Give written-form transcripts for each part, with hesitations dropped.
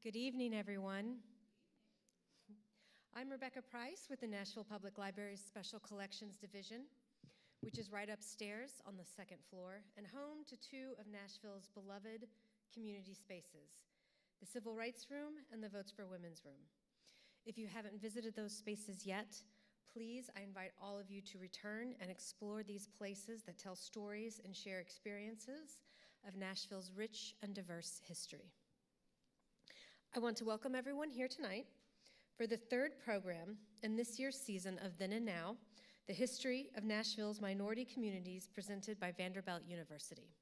Good evening, everyone. I'm Rebecca Price with the Nashville Public Library's Special Collections Division, which is right upstairs on the second floor and home to two of Nashville's beloved community spaces, the Civil Rights Room and the Votes for Women's Room. If you haven't visited those spaces yet, please, I invite all of you to return and explore these places that tell stories and share experiences of Nashville's rich and diverse history. I want to welcome everyone here tonight for the third program in this year's season of Then and Now, the history of Nashville's minority communities presented by Vanderbilt University.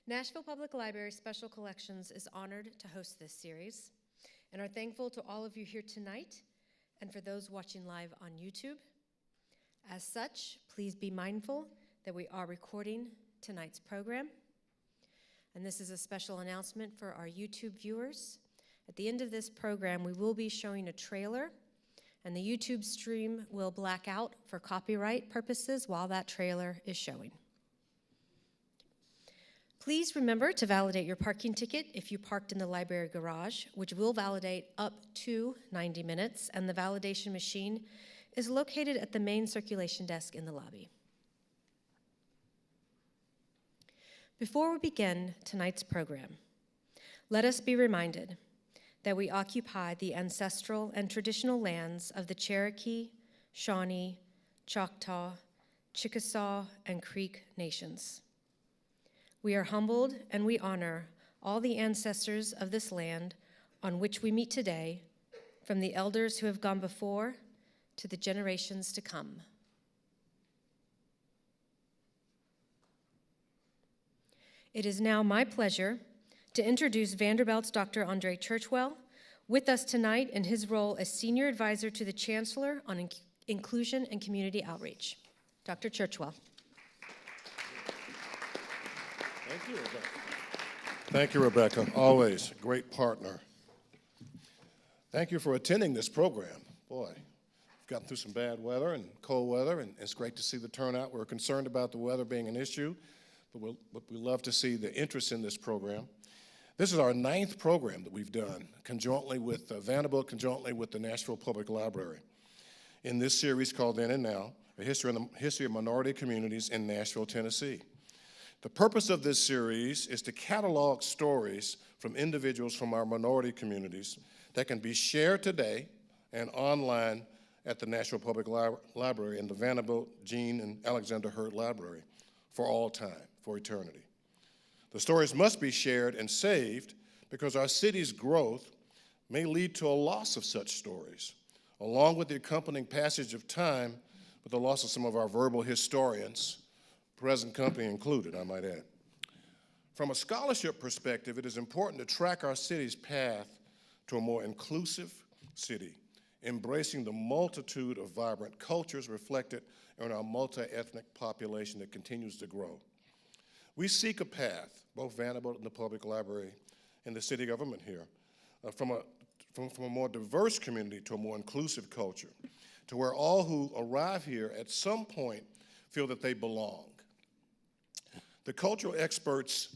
Nashville Public Library Special Collections is honored to host this series and are thankful to all of you here tonight and for those watching live on YouTube. As such, please be mindful that we are recording tonight's program. And this is a special announcement for our YouTube viewers. At the end of this program, we will be showing a trailer, and the YouTube stream will black out for copyright purposes while that trailer is showing. Please remember to validate your parking ticket if you parked in the library garage, which will validate up to 90 minutes, and the validation machine is located at the main circulation desk in the lobby. Before we begin tonight's program, let us be reminded that we occupy the ancestral and traditional lands of the Cherokee, Shawnee, Choctaw, Chickasaw, and Creek nations. We are humbled and we honor all the ancestors of this land on which we meet today, from the elders who have gone before to the generations to come. It is now my pleasure to introduce Vanderbilt's Dr. André Churchwell, with us tonight in his role as Senior Advisor to the Chancellor on Inclusion and Community Outreach. Dr. Churchwell. Thank you, Rebecca. Thank you, Rebecca. Always a great partner. Thank you for attending this program. Boy, we've gotten through some bad weather and cold weather, and it's great to see the turnout. We're concerned about the weather being an issue, but we love to see the interest in this program. This is our 9th program that we've done conjointly with Vanderbilt, conjointly with the Nashville Public Library, in this series called Then and Now, a history of minority communities in Nashville, Tennessee. The purpose of this series is to catalog stories from individuals from our minority communities that can be shared today and online at the Nashville Public Library and the Vanderbilt Jean and Alexander Hurd Library for all time, for eternity. The stories must be shared and saved because our city's growth may lead to a loss of such stories, along with the accompanying passage of time with the loss of some of our verbal historians, present company included, I might add. From a scholarship perspective, it is important to track our city's path to a more inclusive city, embracing the multitude of vibrant cultures reflected in our multi-ethnic population that continues to grow. We seek a path, both Vanderbilt and the Public Library and the city government here, from a more diverse community to a more inclusive culture, to where all who arrive here at some point feel that they belong. The cultural experts,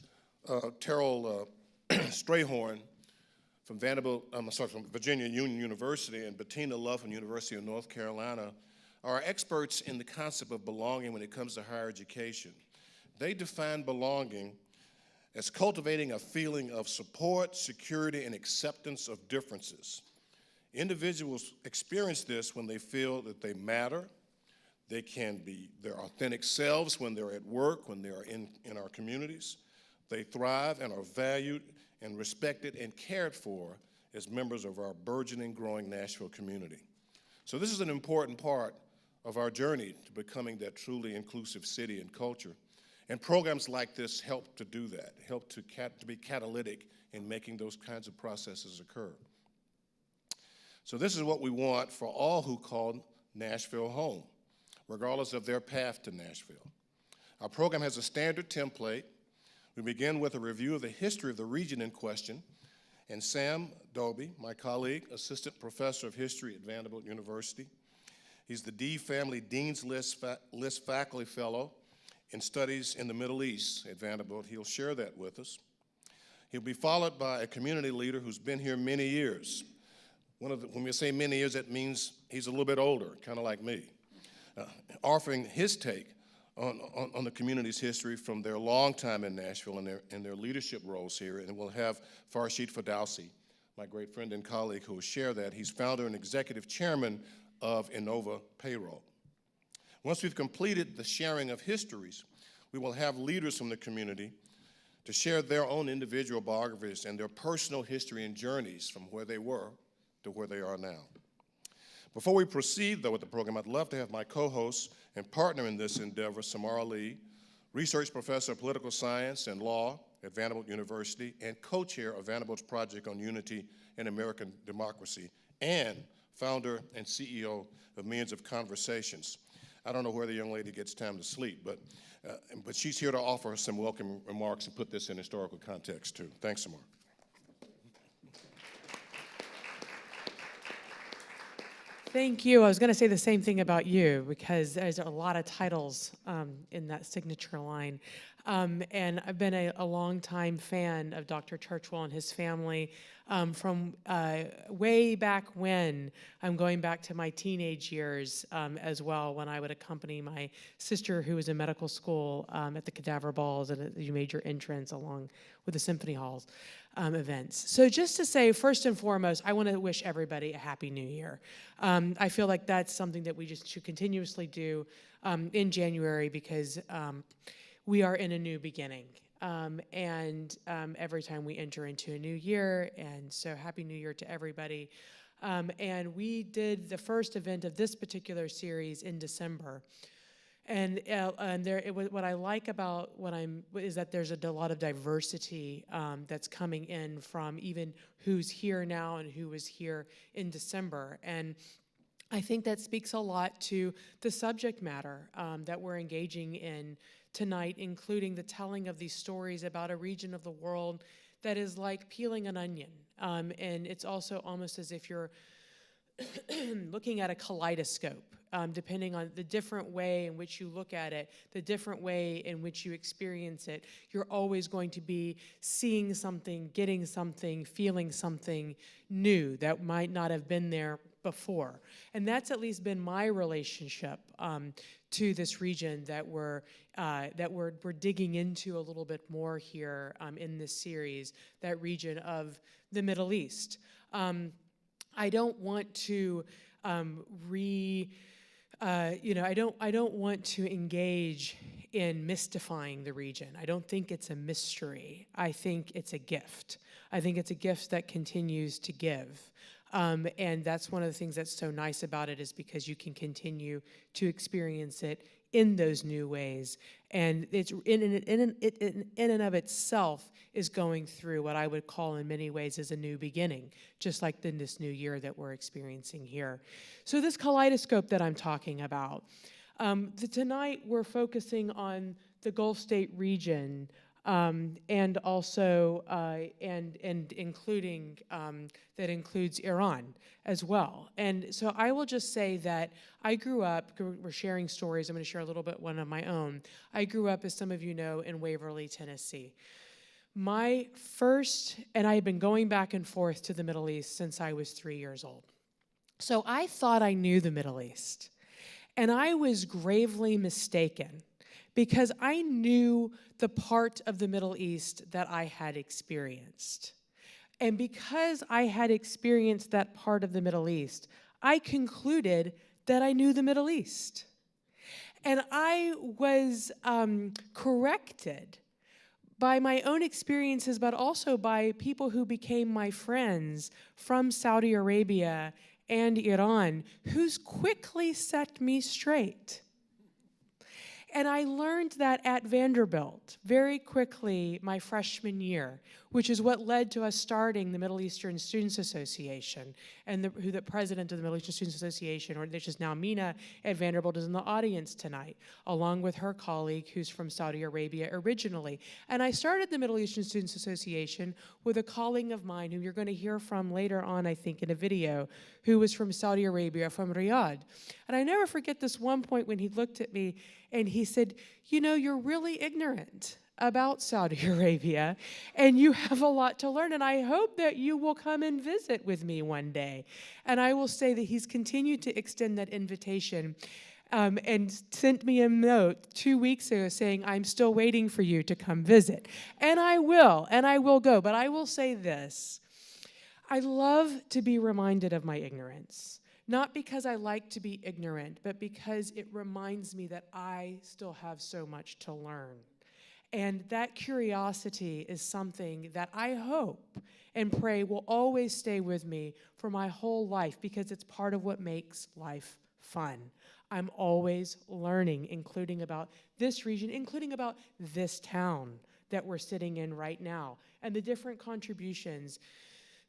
Terrell Strayhorn from from Virginia Union University, and Bettina Love from University of North Carolina, are experts in the concept of belonging when it comes to higher education. They define belonging as cultivating a feeling of support, security, and acceptance of differences. Individuals experience this when they feel that they matter. They can be their authentic selves when they're at work, when they're in our communities. They thrive and are valued and respected and cared for as members of our burgeoning, growing Nashville community. So this is an important part of our journey to becoming that truly inclusive city and culture. And programs like this help to do that, help to be catalytic in making those kinds of processes occur. So this is what we want for all who call Nashville home, regardless of their path to Nashville. Our program has a standard template. We begin with a review of the history of the region in question, and Sam Dobie, my colleague, Assistant Professor of History at Vanderbilt University, he's the D Family Dean's List Faculty Fellow in Studies in the Middle East at Vanderbilt. He'll share that with us. He'll be followed by a community leader who's been here many years. When we say many years, that means he's a little bit older, kind of like me, offering his take on the community's history from their long time in Nashville and their leadership roles here. And we'll have Farshid Ferdowsi, my great friend and colleague, who will share that. He's founder and executive chairman of Innova Payroll. Once we've completed the sharing of histories, we will have leaders from the community to share their own individual biographies and their personal history and journeys from where they were to where they are now. Before we proceed, though, with the program, I'd love to have my co-host and partner in this endeavor, Samara Lee, Research Professor of Political Science and Law at Vanderbilt University and co-chair of Vanderbilt's Project on Unity and American Democracy, and founder and CEO of Millions of Conversations. I don't know where the young lady gets time to sleep, but she's here to offer some welcome remarks and put this in historical context, too. Thanks, Samara. Thank you. I was going to say the same thing about you because there's a lot of titles in that signature line. And I've been a long-time fan of Dr. Churchwell and his family from way back when. I'm going back to my teenage years as well, when I would accompany my sister, who was in medical school, at the cadaver balls and at the major entrance along with the symphony halls events. So just to say, first and foremost, I want to wish everybody a Happy New Year. I feel like that's something that we just should continuously do in January because we are in a new beginning. And every time we enter into a new year, and so Happy New Year to everybody. And we did the first event of this particular series in December. And what I like about is that there's a lot of diversity that's coming in from even who's here now and who was here in December. And I think that speaks a lot to the subject matter that we're engaging in tonight, including the telling of these stories about a region of the world that is like peeling an onion. And it's also almost as if you're looking at a kaleidoscope, depending on the different way in which you look at it, the different way in which you experience it. You're always going to be seeing something, getting something, feeling something new that might not have been there before. And that's at least been my relationship to this region that we're digging into a little bit more here in this series, that region of the Middle East. I don't want to I don't want to engage in mystifying the region. I don't think it's a mystery. I think it's a gift. I think it's a gift that continues to give. And that's one of the things that's so nice about it, is because you can continue to experience it in those new ways. And it's in and of itself is going through what I would call in many ways is a new beginning, just like in this new year that we're experiencing here. So this kaleidoscope that I'm talking about, tonight we're focusing on the Gulf State region and also and including that includes Iran as well. And so I will just say that I grew up. We're sharing stories. I'm going to share a little bit one of my own. I grew up, as some of you know, in Waverly, Tennessee. My first, and I had been going back and forth to the Middle East since I was 3 years old. So I thought I knew the Middle East, and I was gravely mistaken, because I knew the part of the Middle East that I had experienced. And because I had experienced that part of the Middle East, I concluded that I knew the Middle East. And I was corrected by my own experiences, but also by people who became my friends from Saudi Arabia and Iran, who's quickly set me straight. And I learned that at Vanderbilt very quickly my freshman year, which is what led to us starting the Middle Eastern Students Association, and who the president of the Middle Eastern Students Association, or which is now Mina at Vanderbilt, is in the audience tonight, along with her colleague who's from Saudi Arabia originally. And I started the Middle Eastern Students Association with a colleague of mine who you're going to hear from later on, I think, in a video, who was from Saudi Arabia, from Riyadh. And I never forget this one point when he looked at me and he said, you know, you're really ignorant about Saudi Arabia, and you have a lot to learn, and I hope that you will come and visit with me one day. And I will say that he's continued to extend that invitation and sent me a note 2 weeks ago saying, I'm still waiting for you to come visit. And I will go. But I will say this, I love to be reminded of my ignorance. Not because I like to be ignorant, but because it reminds me that I still have so much to learn. And that curiosity is something that I hope and pray will always stay with me for my whole life, because it's part of what makes life fun. I'm always learning, including about this region, including about this town that we're sitting in right now, and the different contributions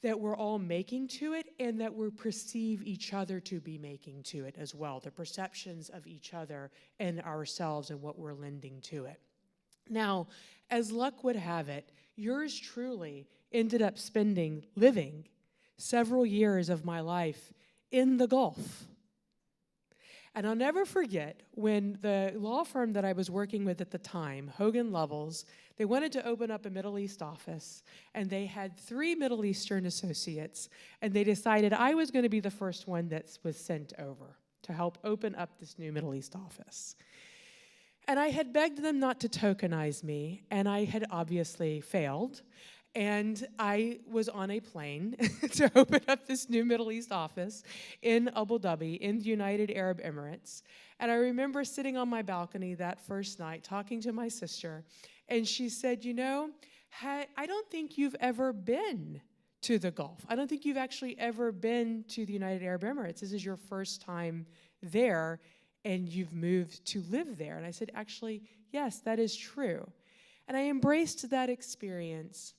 that we're all making to it, and that we perceive each other to be making to it as well, the perceptions of each other and ourselves and what we're lending to it. Now, as luck would have it, yours truly ended up living several years of my life in the Gulf. And I'll never forget when the law firm that I was working with at the time, Hogan Lovells, they wanted to open up a Middle East office, and they had 3 Middle Eastern associates, and they decided I was going to be the first one that was sent over to help open up this new Middle East office. And I had begged them not to tokenize me, and I had obviously failed. And I was on a plane to open up this new Middle East office in Abu Dhabi, in the United Arab Emirates. And I remember sitting on my balcony that first night talking to my sister, and she said, you know, I don't think you've ever been to the Gulf. I don't think you've actually ever been to the United Arab Emirates. This is your first time there, and you've moved to live there. And I said, actually, yes, that is true. And I embraced that experience.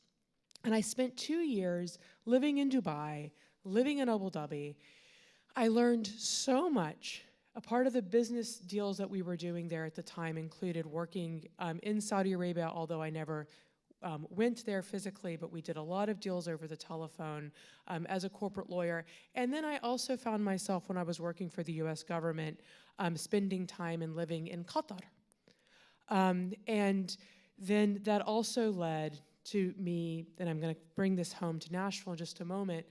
And I spent 2 years living in Dubai, living in Abu Dhabi. I learned so much. A part of the business deals that we were doing there at the time included working in Saudi Arabia, although I never went there physically, but we did a lot of deals over the telephone as a corporate lawyer. And then I also found myself, when I was working for the US government, spending time and living in Qatar. And then that also led to me, and I'm going to bring this home to Nashville in just a moment,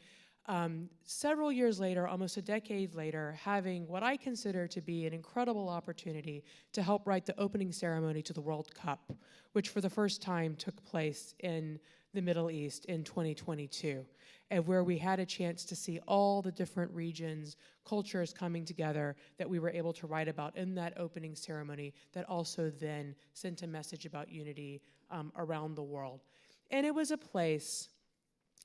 several years later, almost a decade later, having what I consider to be an incredible opportunity to help write the opening ceremony to the World Cup, which for the first time took place in the Middle East in 2022, and where we had a chance to see all the different regions, cultures coming together that we were able to write about in that opening ceremony that also then sent a message about unity around the world. And it was a place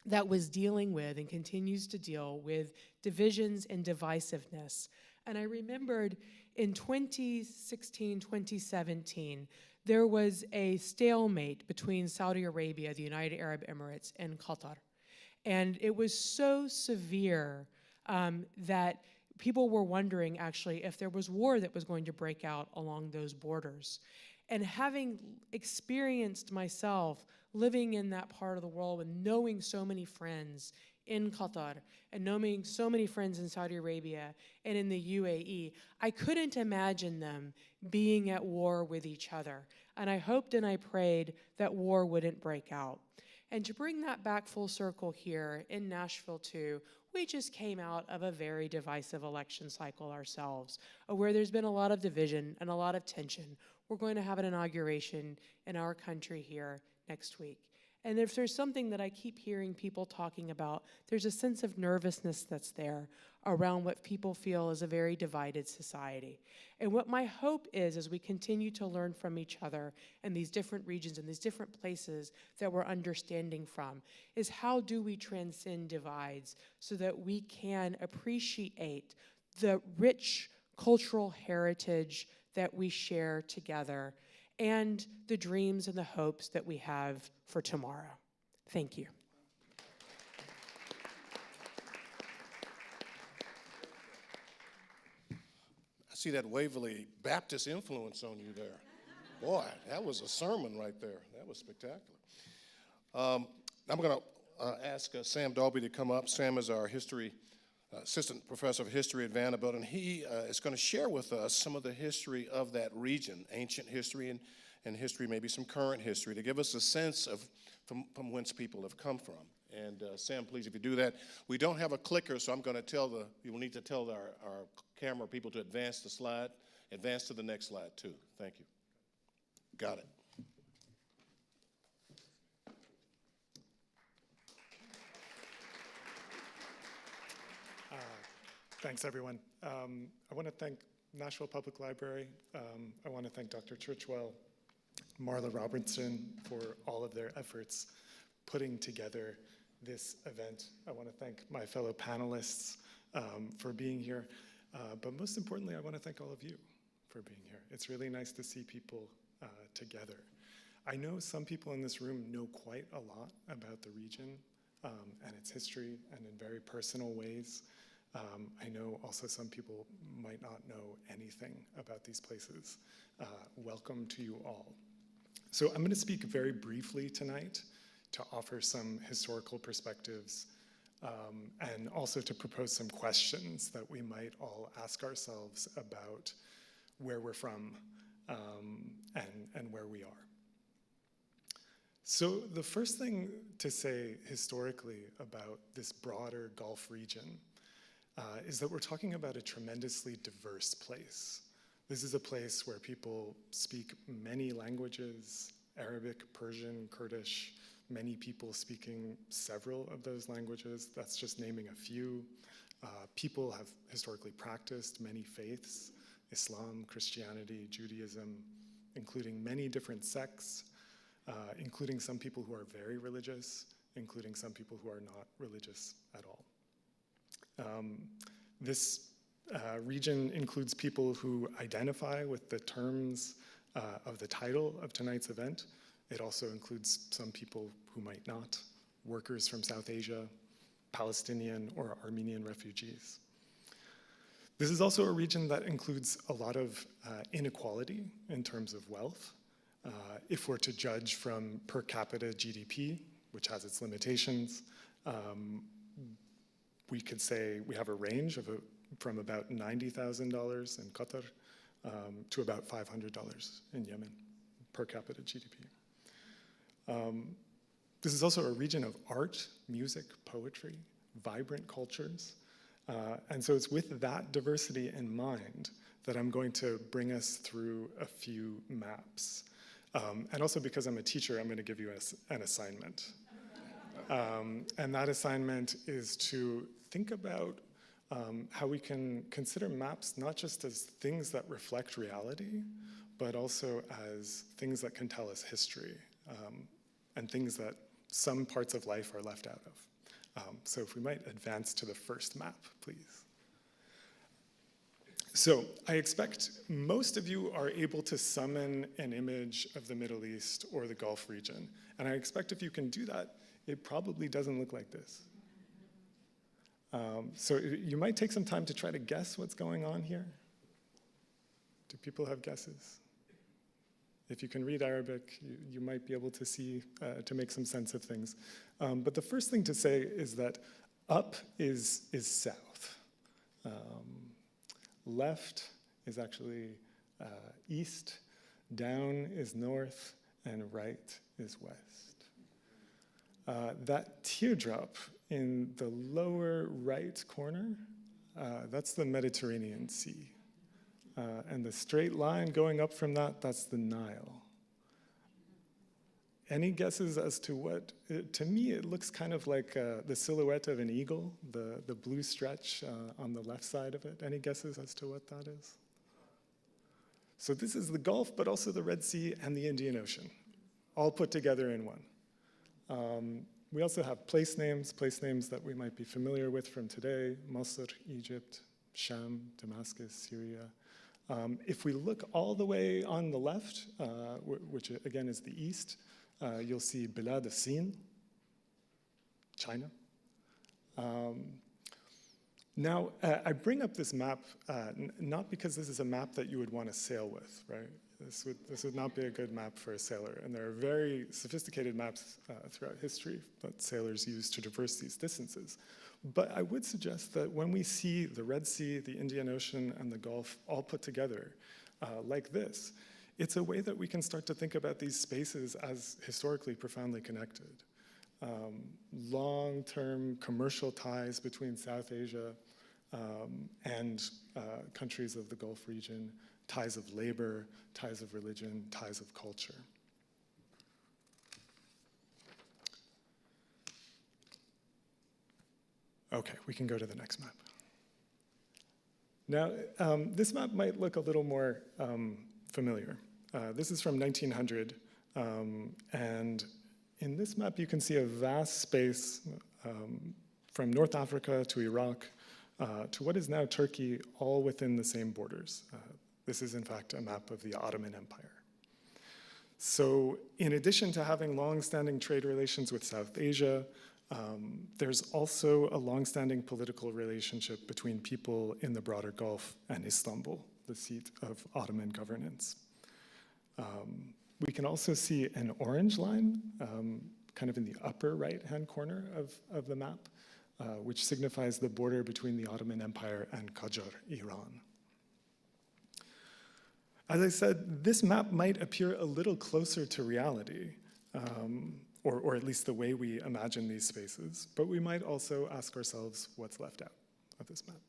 that was dealing with and continues to deal with divisions and divisiveness. And I remembered in 2016, 2017, there was a stalemate between Saudi Arabia, the United Arab Emirates, and Qatar. And it was so severe that people were wondering, actually, if there was war that was going to break out along those borders. And having experienced myself living in that part of the world and knowing so many friends in Qatar and knowing so many friends in Saudi Arabia and in the UAE, I couldn't imagine them being at war with each other. And I hoped and I prayed that war wouldn't break out. And to bring that back full circle here in Nashville too, we just came out of a very divisive election cycle ourselves, where there's been a lot of division and a lot of tension. We're going to have an inauguration in our country here next week. And if there's something that I keep hearing people talking about, there's a sense of nervousness that's there around what people feel is a very divided society. And what my hope is, as we continue to learn from each other in these different regions and these different places that we're understanding from, is how do we transcend divides so that we can appreciate the rich cultural heritage that we share together and the dreams and the hopes that we have for tomorrow. Thank you. I see that Waverly Baptist influence on you there. Boy, that was a sermon right there. That was spectacular. I'm going to ask Sam Dalby to come up. Sam is our assistant professor of history at Vanderbilt, and he is going to share with us some of the history of that region, ancient history and history, maybe some current history, to give us a sense of from whence people have come from. And Sam, please, if you do that. We don't have a clicker, so I'm going to you will need to tell our camera people to advance the slide, advance to the next slide too. Thank you. Got it. Thanks, everyone. I want to thank Nashville Public Library. I want to thank Dr. Churchwell, Marla Robertson for all of their efforts putting together this event. I want to thank my fellow panelists for being here. But most importantly, I want to thank all of you for being here. It's really nice to see people together. I know some people in this room know quite a lot about the region and its history, and in very personal ways. I know also some people might not know anything about these places. Welcome to you all. So I'm going to speak very briefly tonight to offer some historical perspectives and also to propose some questions that we might all ask ourselves about where we're from and where we are. So the first thing to say historically about this broader Gulf region is that we're talking about a tremendously diverse place. This is a place where people speak many languages: Arabic, Persian, Kurdish, many people speaking several of those languages. That's just naming a few. People have historically practiced many faiths: Islam, Christianity, Judaism, including many different sects, including some people who are very religious, including some people who are not religious at all. This region includes people who identify with the terms of the title of tonight's event. It also includes some people who might not: workers from South Asia, Palestinian or Armenian refugees. This is also a region that includes a lot of inequality in terms of wealth. If we're to judge from per capita GDP, which has its limitations, we could say we have a range of from about $90,000 in Qatar to about $500 in Yemen, per capita GDP. This is also a region of art, music, poetry, vibrant cultures. And so it's with that diversity in mind that I'm going to bring us through a few maps. And also because I'm a teacher, I'm going to give you an assignment. And that assignment is to think about how we can consider maps not just as things that reflect reality, but also as things that can tell us history, and things that some parts of life are left out of. So if we might advance to the first map, please. So I expect most of you are able to summon an image of the Middle East or the Gulf region. And I expect if you can do that, it probably doesn't look like this. So you might take some time to try to guess what's going on here. Do people have guesses? If you can read Arabic, you might be able to see, to make some sense of things. But the first thing to say is that up is south. Left is actually east, down is north, and right is west. That teardrop in the lower right corner, that's the Mediterranean Sea. And the straight line going up from that, that's the Nile. Any guesses as to what, to me it looks kind of like the silhouette of an eagle, the blue stretch on the left side of it. Any guesses as to what that is? So this is the Gulf, but also the Red Sea and the Indian Ocean, all put together in one. We also have place names that we might be familiar with from today: Masr, Egypt, Sham, Damascus, Syria. If we look all the way on the left, which again is the east, you'll see Bilad al-Sin, China. Now, I bring up this map not because this is a map that you would want to sail with, right? This would not be a good map for a sailor. And there are very sophisticated maps throughout history that sailors use to traverse these distances. But I would suggest that when we see the Red Sea, the Indian Ocean, and the Gulf all put together like this, it's a way that we can start to think about these spaces as historically profoundly connected. Long-term commercial ties between South Asia and countries of the Gulf region, ties of labor, ties of religion, ties of culture. Okay, we can go to the next map. Now, this map might look a little more familiar. This is from 1900, and in this map you can see a vast space from North Africa to Iraq to what is now Turkey, all within the same borders. This is in fact a map of the Ottoman Empire. So in addition to having long-standing trade relations with South Asia, there's also a long-standing political relationship between people in the broader Gulf and Istanbul, the seat of Ottoman governance. We can also see an orange line, kind of in the upper right-hand corner of the map, which signifies the border between the Ottoman Empire and Qajar, Iran. As I said, this map might appear a little closer to reality, or at least the way we imagine these spaces, but we might also ask ourselves what's left out of this map.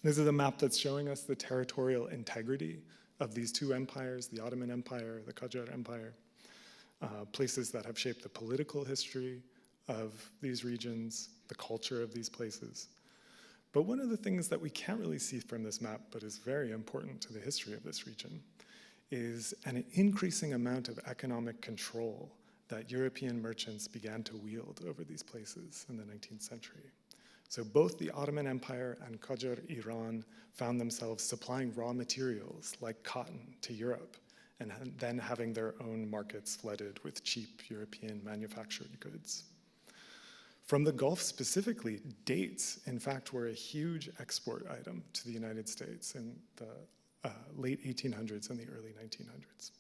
This is a map that's showing us the territorial integrity of these two empires, the Ottoman Empire, the Qajar Empire, places that have shaped the political history of these regions, the culture of these places. But one of the things that we can't really see from this map, but is very important to the history of this region, is an increasing amount of economic control that European merchants began to wield over these places in the 19th century. So both the Ottoman Empire and Qajar Iran found themselves supplying raw materials like cotton to Europe, and then having their own markets flooded with cheap European manufactured goods. From the Gulf specifically, dates, in fact, were a huge export item to the United States in the late 1800s and the early 1900s.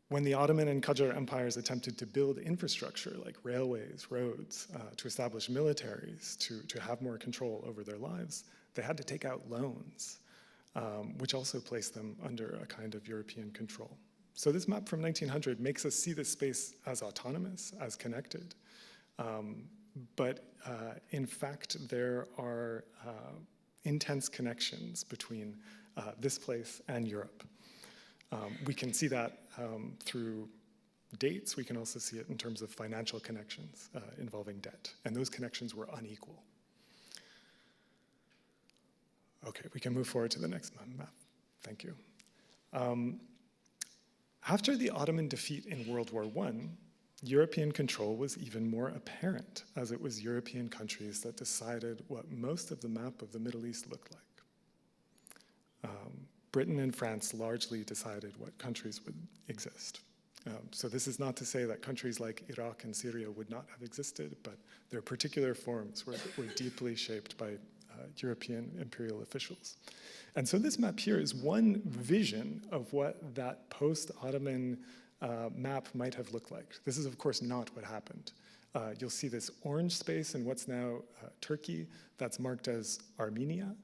When the Ottoman and Qajar empires attempted to build infrastructure like railways, roads, to establish militaries, to have more control over their lives, they had to take out loans, which also placed them under a kind of European control. So this map from 1900 makes us see this space as autonomous, as connected. But in fact, there are intense connections between this place and Europe. We can see that through dates. We can also see it in terms of financial connections involving debt. And those connections were unequal. Okay, we can move forward to the next map. Thank you. After the Ottoman defeat in World War I, European control was even more apparent, as it was European countries that decided what most of the map of the Middle East looked like. Britain and France largely decided what countries would exist. So this is not to say that countries like Iraq and Syria would not have existed, but their particular forms were deeply shaped by European imperial officials. And so this map here is one vision of what that post-Ottoman map might have looked like. This is, of course, not what happened. You'll see this orange space in what's now Turkey that's marked as Armenia.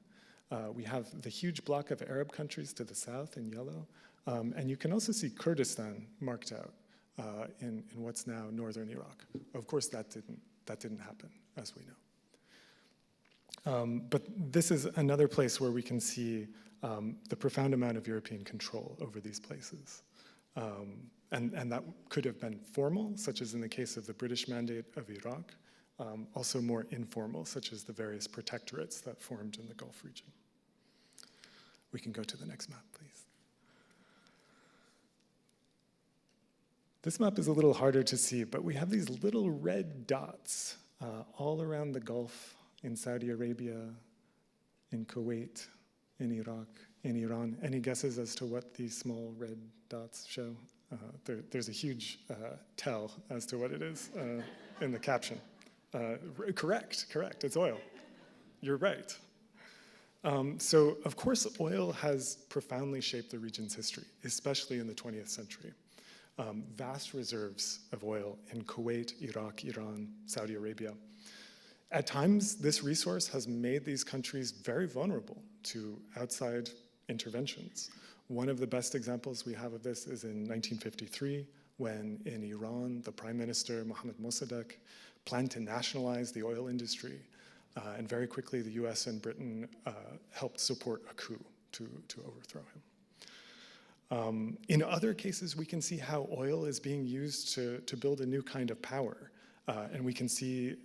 We have the huge block of Arab countries to the south in yellow. And you can also see Kurdistan marked out in what's now northern Iraq. Of course, that didn't happen, as we know. But this is another place where we can see the profound amount of European control over these places. And that could have been formal, such as in the case of the British Mandate of Iraq, also more informal, such as the various protectorates that formed in the Gulf region. We can go to the next map, please. This map is a little harder to see, but we have these little red dots all around the Gulf, in Saudi Arabia, in Kuwait, in Iraq, in Iran. Any guesses as to what these small red dots show? There's a huge tell as to what it is in the caption. Correct, it's oil. You're right. So, of course, oil has profoundly shaped the region's history, especially in the 20th century. Vast reserves of oil in Kuwait, Iraq, Iran, Saudi Arabia. At times, this resource has made these countries very vulnerable to outside interventions. One of the best examples we have of this is in 1953, when in Iran, the Prime Minister, Mohammad Mossadegh, planned to nationalize the oil industry. And very quickly, the US and Britain helped support a coup to overthrow him. In other cases, we can see how oil is being used to build a new kind of power. And we can see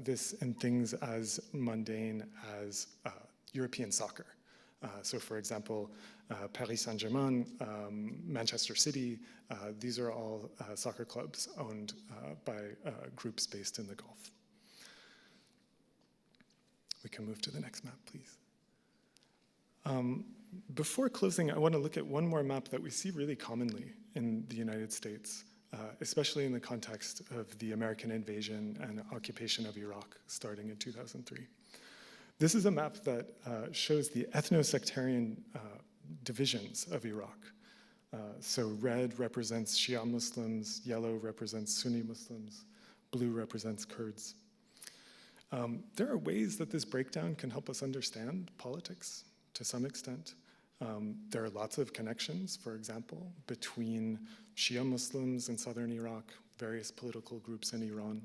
this in things as mundane as European soccer. So for example, Paris Saint-Germain, Manchester City, these are all soccer clubs owned by groups based in the Gulf. We can move to the next map, please. Before closing, I want to look at one more map that we see really commonly in the United States, especially in the context of the American invasion and occupation of Iraq starting in 2003. This is a map that shows the ethno-sectarian divisions of Iraq. So red represents Shia Muslims, yellow represents Sunni Muslims, blue represents Kurds. There are ways that this breakdown can help us understand politics to some extent. There are lots of connections, for example, between Shia Muslims in southern Iraq, various political groups in Iran,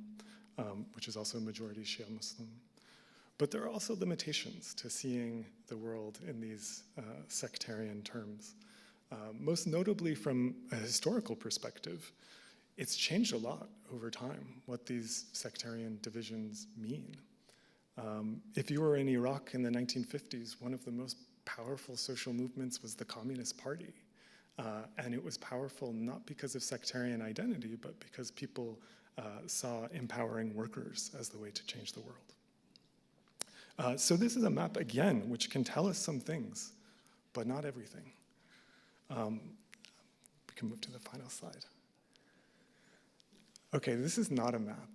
which is also a majority Shia Muslim. But there are also limitations to seeing the world in these sectarian terms. Most notably from a historical perspective, it's changed a lot over time, what these sectarian divisions mean. If you were in Iraq in the 1950s, one of the most powerful social movements was the Communist Party. And it was powerful not because of sectarian identity, but because people saw empowering workers as the way to change the world. So this is a map, again, which can tell us some things, but not everything. We can move to the final slide. Okay, this is not a map.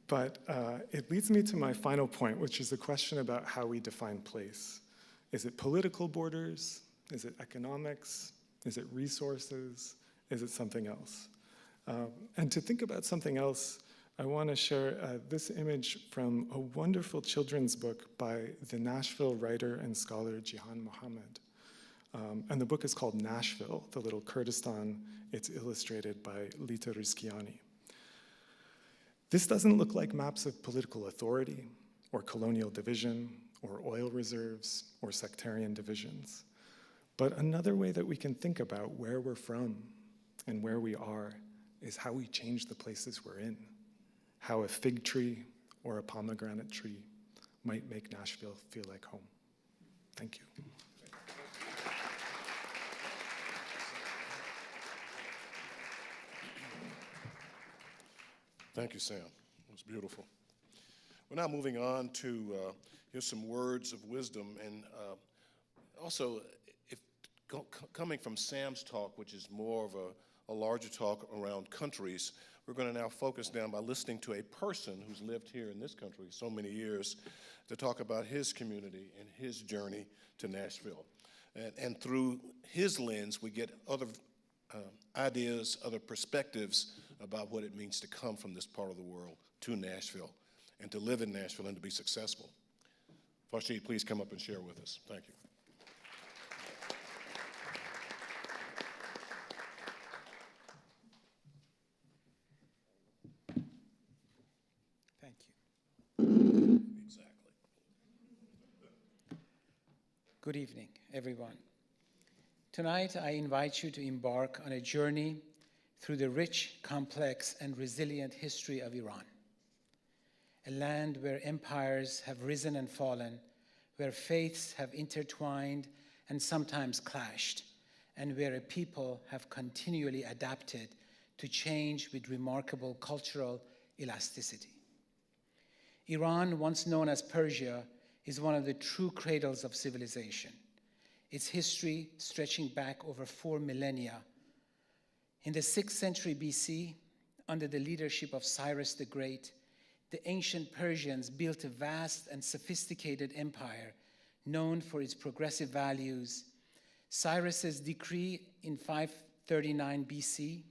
But it leads me to my final point, which is the question about how we define place. Is it political borders? Is it economics? Is it resources? Is it something else? And to think about something else, I want to share this image from a wonderful children's book by the Nashville writer and scholar Jihan Mohammed. And the book is called Nashville, the Little Kurdistan. It's illustrated by Lita Rizkiani. This doesn't look like maps of political authority or colonial division or oil reserves or sectarian divisions. But another way that we can think about where we're from and where we are is how we change the places we're in, how a fig tree or a pomegranate tree might make Nashville feel like home. Thank you. Thank you, Sam. It was beautiful. We're now moving on to hear some words of wisdom, and also, coming from Sam's talk, which is more of a larger talk around countries. We're going to now focus down by listening to a person who's lived here in this country so many years to talk about his community and his journey to Nashville. And through his lens, we get other ideas, other perspectives about what it means to come from this part of the world to Nashville and to live in Nashville and to be successful. Farshid, please come up and share with us. Thank you. Thank you. Exactly. Good evening, everyone. Tonight, I invite you to embark on a journey through the rich, complex, and resilient history of Iran, a land where empires have risen and fallen, where faiths have intertwined and sometimes clashed, and where a people have continually adapted to change with remarkable cultural elasticity. Iran, once known as Persia, is one of the true cradles of civilization, its history stretching back over 4 millennia. In the 6th century BC, under the leadership of Cyrus the Great, the ancient Persians built a vast and sophisticated empire known for its progressive values. Cyrus's decree in 539 BC,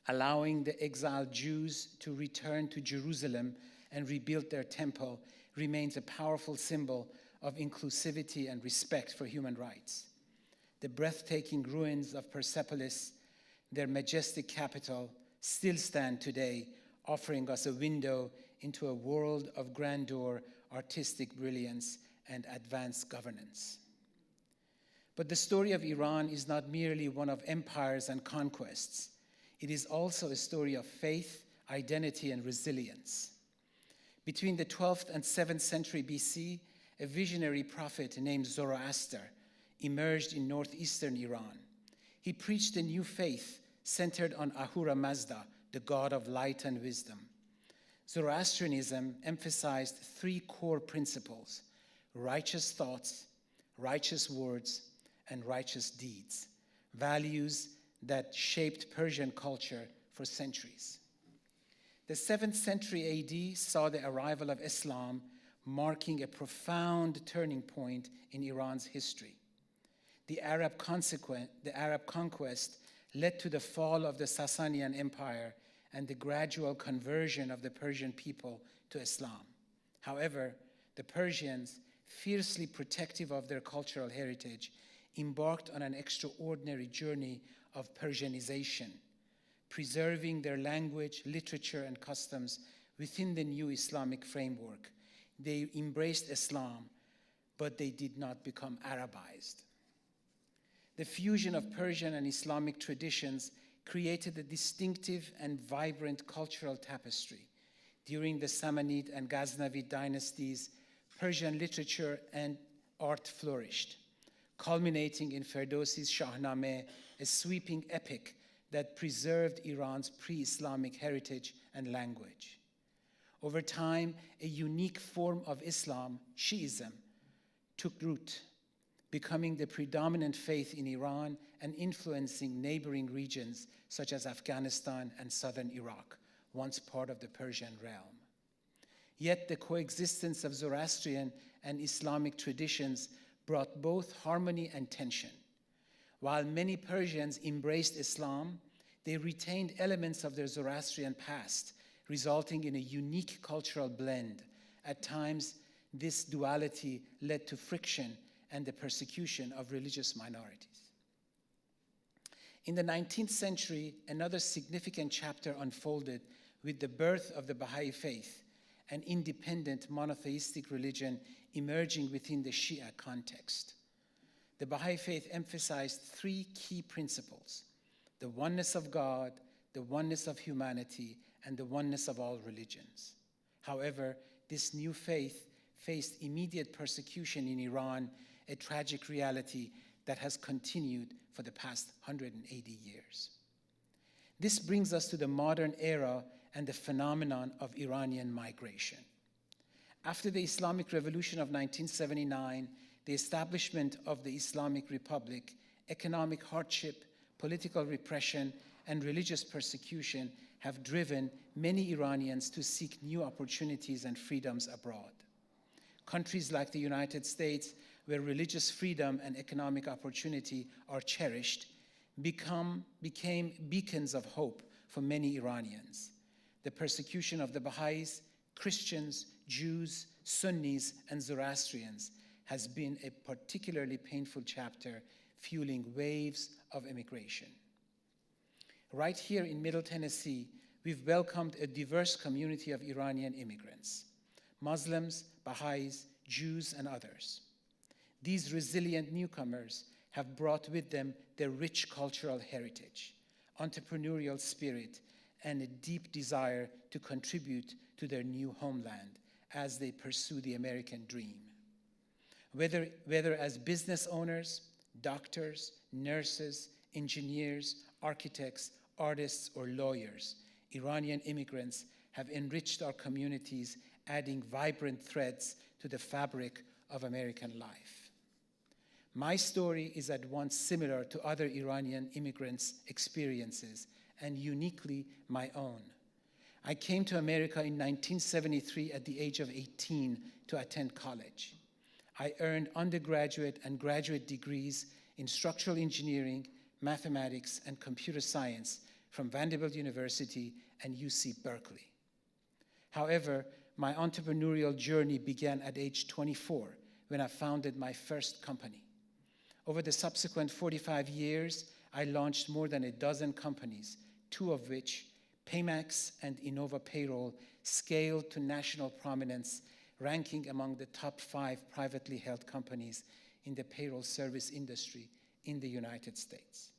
allowing the exiled Jews to return to Jerusalem and rebuild their temple, remains a powerful symbol of inclusivity and respect for human rights. The breathtaking ruins of Persepolis, their majestic capital, still stand today, offering us a window into a world of grandeur, artistic brilliance, and advanced governance. But the story of Iran is not merely one of empires and conquests. It is also a story of faith, identity, and resilience. Between the 12th and 7th century BC, a visionary prophet named Zoroaster emerged in northeastern Iran. He preached a new faith centered on Ahura Mazda, the god of light and wisdom. Zoroastrianism emphasized 3 core principles: righteous thoughts, righteous words, and righteous deeds, values that shaped Persian culture for centuries. The 7th century AD saw the arrival of Islam, marking a profound turning point in Iran's history. The Arab conquest led to the fall of the Sasanian Empire and the gradual conversion of the Persian people to Islam. However, the Persians, fiercely protective of their cultural heritage, embarked on an extraordinary journey of Persianization, preserving their language, literature, and customs within the new Islamic framework. They embraced Islam, but they did not become Arabized. The fusion of Persian and Islamic traditions created a distinctive and vibrant cultural tapestry. During the Samanid and Ghaznavid dynasties, Persian literature and art flourished, culminating in Ferdowsi's Shahnameh, a sweeping epic that preserved Iran's pre-Islamic heritage and language. Over time, a unique form of Islam, Shi'ism, took root, becoming the predominant faith in Iran and influencing neighboring regions such as Afghanistan and southern Iraq, once part of the Persian realm. Yet the coexistence of Zoroastrian and Islamic traditions brought both harmony and tension. While many Persians embraced Islam, they retained elements of their Zoroastrian past, resulting in a unique cultural blend. At times, this duality led to friction and the persecution of religious minorities. In the 19th century, another significant chapter unfolded with the birth of the Baha'i faith, an independent monotheistic religion emerging within the Shia context. The Baha'i faith emphasized 3 key principles: the oneness of God, the oneness of humanity, and the oneness of all religions. However, this new faith faced immediate persecution in Iran, a tragic reality that has continued for the past 180 years. This brings us to the modern era and the phenomenon of Iranian migration. After the Islamic Revolution of 1979, the establishment of the Islamic Republic, economic hardship, political repression, and religious persecution have driven many Iranians to seek new opportunities and freedoms abroad. Countries like the United States, where religious freedom and economic opportunity are cherished, became beacons of hope for many Iranians. The persecution of the Baha'is, Christians, Jews, Sunnis, and Zoroastrians has been a particularly painful chapter, fueling waves of immigration. Right here in Middle Tennessee, we've welcomed a diverse community of Iranian immigrants, Muslims, Baha'is, Jews, and others. These resilient newcomers have brought with them their rich cultural heritage, entrepreneurial spirit, and a deep desire to contribute to their new homeland as they pursue the American dream. Whether as business owners, doctors, nurses, engineers, architects, artists, or lawyers, Iranian immigrants have enriched our communities, adding vibrant threads to the fabric of American life. My story is at once similar to other Iranian immigrants' experiences and uniquely my own. I came to America in 1973 at the age of 18 to attend college. I earned undergraduate and graduate degrees in structural engineering, mathematics, and computer science from Vanderbilt University and UC Berkeley. However, my entrepreneurial journey began at age 24 when I founded my first company. Over the subsequent 45 years, I launched more than a dozen companies, two of which, Paymax and Innova Payroll, scaled to national prominence, ranking among the top 5 privately held companies in the payroll service industry in the United States.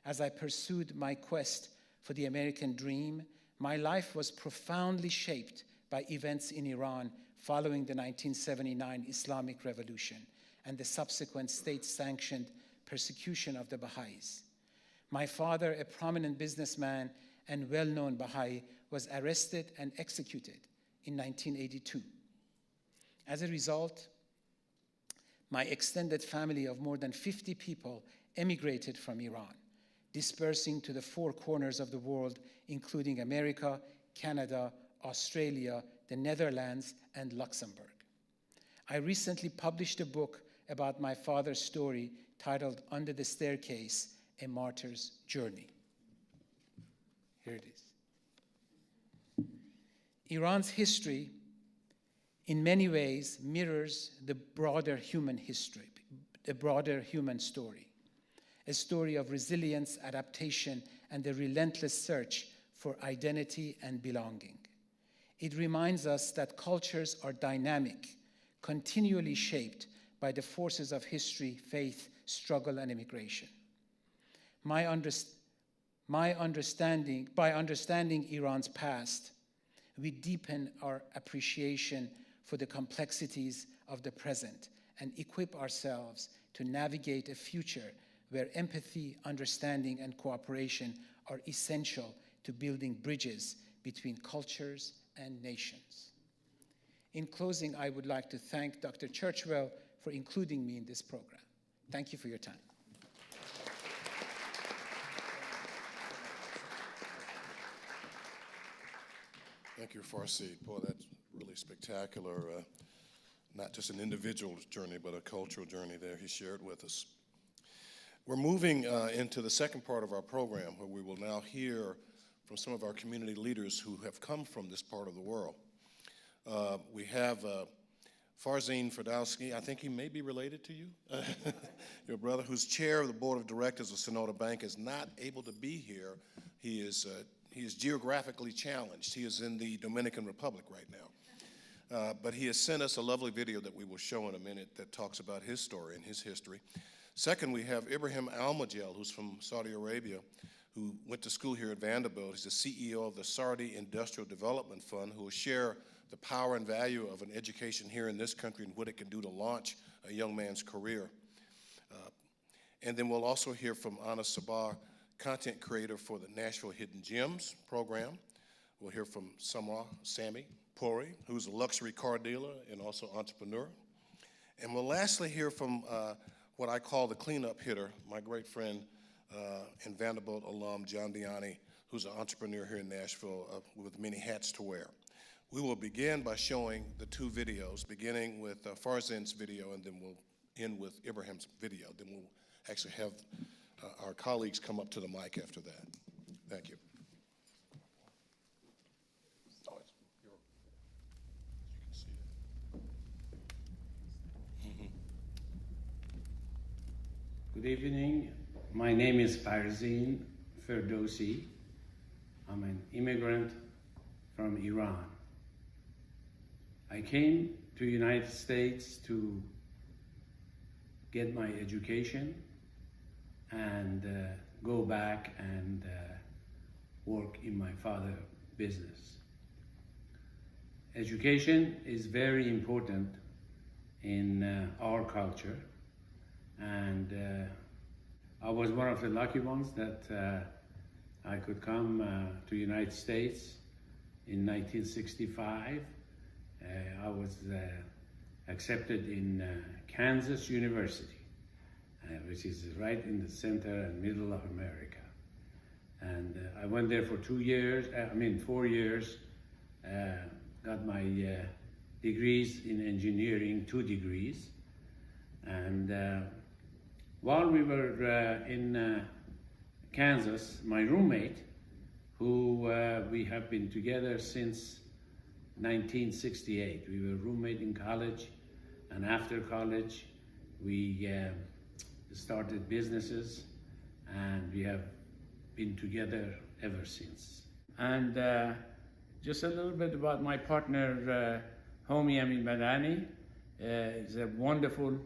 As I pursued my quest for the American dream, my life was profoundly shaped by events in Iran following the 1979 Islamic Revolution and the subsequent state-sanctioned persecution of the Baha'is. My father, a prominent businessman and well-known Baha'i, was arrested and executed in 1982. As a result, my extended family of more than 50 people emigrated from Iran, dispersing to the 4 corners of the world, including America, Canada, Australia, the Netherlands, and Luxembourg. I recently published a book about my father's story titled Under the Staircase, A Martyr's Journey. Here it is. Iran's history, in many ways, mirrors the broader human history, the broader human story, a story of resilience, adaptation, and the relentless search for identity and belonging. It reminds us that cultures are dynamic, continually shaped by the forces of history, faith, struggle, and immigration. By understanding Iran's past, we deepen our appreciation for the complexities of the present and equip ourselves to navigate a future where empathy, understanding, and cooperation are essential to building bridges between cultures and nations. In closing, I would like to thank Dr. Churchwell for including me in this program. Thank you for your time. Thank you, Farseed. Boy, that's really spectacular. Not just an individual journey, but a cultural journey there he shared with us. We're moving into the second part of our program, where we will now hear from some of our community leaders who have come from this part of the world. We have Farzin Ferdowski. I think he may be related to you, your brother, who's chair of the board of directors of Sonota Bank, is not able to be here. He is geographically challenged. He is in the Dominican Republic right now. But he has sent us a lovely video that we will show in a minute that talks about his story and his history. Second, we have Ibrahim Almajel, who's from Saudi Arabia, who went to school here at Vanderbilt. He's the CEO of the Saudi Industrial Development Fund, who will share the power and value of an education here in this country and what it can do to launch a young man's career. And then we'll also hear from Ana Sabah, content creator for the Nashville Hidden Gems program. We'll hear from Sami Pori, who's a luxury car dealer and also entrepreneur. And we'll lastly hear from what I call the cleanup hitter, my great friend, and Vanderbilt alum John Diani, who's an entrepreneur here in Nashville with many hats to wear. We will begin by showing the two videos, beginning with Farzan's video, and then we'll end with Ibrahim's video. Then we'll actually have our colleagues come up to the mic after that. Thank you. Oh, it's your, you can see it. Good evening. My name is Farzin Ferdowsi. I'm an immigrant from Iran. I came to the United States to get my education and go back and work in my father's business. Education is very important in our culture, and I was one of the lucky ones that I could come to the United States in 1965. I was accepted in Kansas University, which is right in the center and middle of America. And I went there for 4 years, got my degrees in engineering, 2 degrees. And while we were in Kansas, my roommate, who we have been together since 1968. We were roommates in college, and after college, we started businesses, and we have been together ever since. And just a little bit about my partner, Homi Amin Madani. He's a wonderful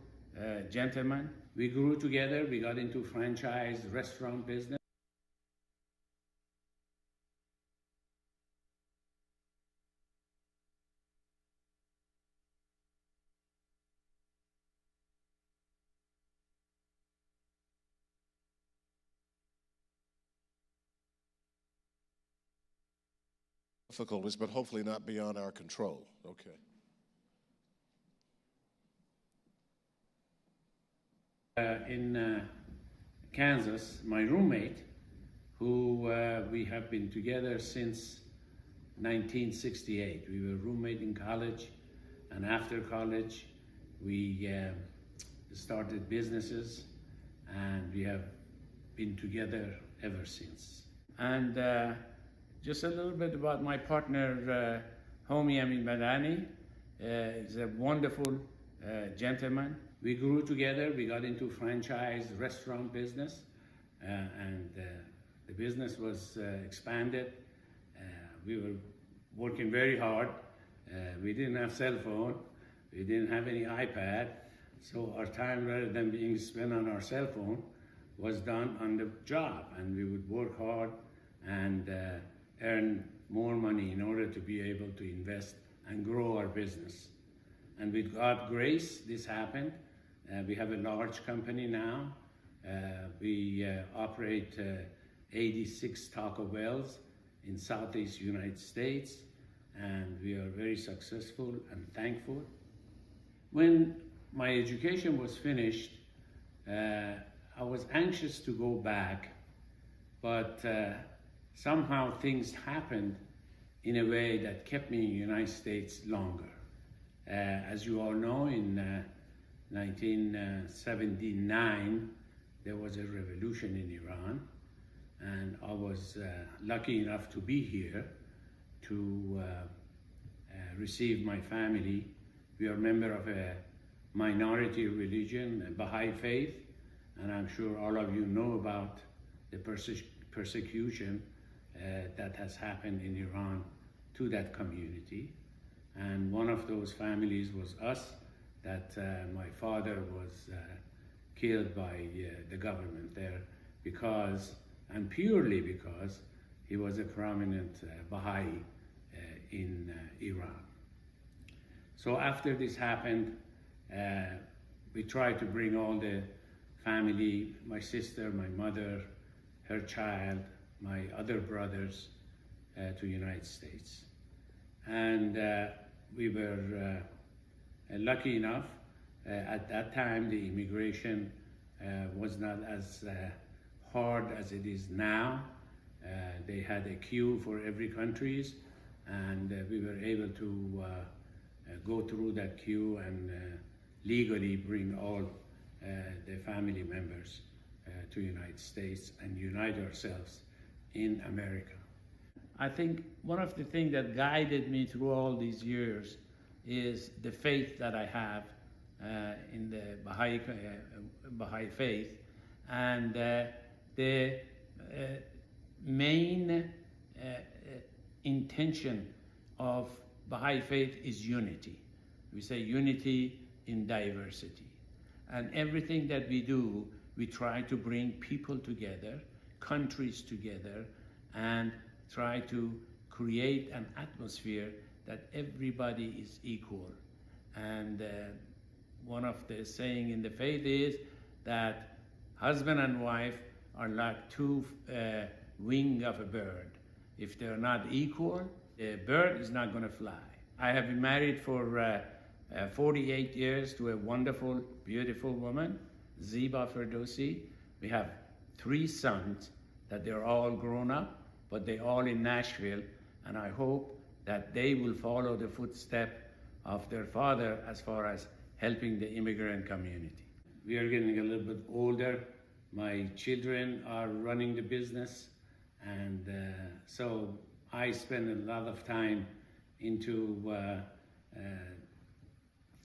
gentleman. We grew together. We got into franchise restaurant business. Difficulties, but hopefully not beyond our control. Okay. In Kansas, my roommate, who we have been together since 1968. We were roommates in college, and after college, we started businesses, and we have been together ever since. And just a little bit about my partner, Homi Amin Madani. He's a wonderful gentleman. We grew together. We got into franchise restaurant business, and the business was expanded. We were working very hard. We didn't have cell phone. We didn't have any iPad. So our time, rather than being spent on our cell phone, was done on the job. And we would work hard and earn more money in order to be able to invest and grow our business. And with God's grace, this happened. We have a large company now. We operate 86 Taco Bells in Southeast United States, and we are very successful and thankful. When my education was finished, I was anxious to go back, but somehow things happened in a way that kept me in the United States longer. As you all know, in 1979, there was a revolution in Iran, and I was lucky enough to be here to receive my family. We are a member of a minority religion, a Baha'i faith, and I'm sure all of you know about the persecution that has happened in Iran to that community. And one of those families was us, that my father was killed by the government there because, and purely because, he was a prominent Baha'i in Iran. So after this happened, we tried to bring all the family, my sister, my mother, her child, my other brothers, to the United States. And we were lucky enough. At that time, the immigration was not as hard as it is now. They had a queue for every countries, and we were able to go through that queue and legally bring all the family members to the United States and unite ourselves in America. I think one of the things that guided me through all these years is the faith that I have in the Baha'i faith, and the main intention of Baha'i faith is unity. We say unity in diversity. And everything that we do, we try to bring people together, countries together, and try to create an atmosphere that everybody is equal. And one of the saying in the faith is that husband and wife are like two wings of a bird. If they're not equal, the bird is not going to fly. I have been married for 48 years to a wonderful, beautiful woman, Ziba Ferdowsi. We have 3 sons that they're all grown up, but they're all in Nashville, and I hope that they will follow the footsteps of their father as far as helping the immigrant community. We are getting a little bit older. My children are running the business, and so I spend a lot of time into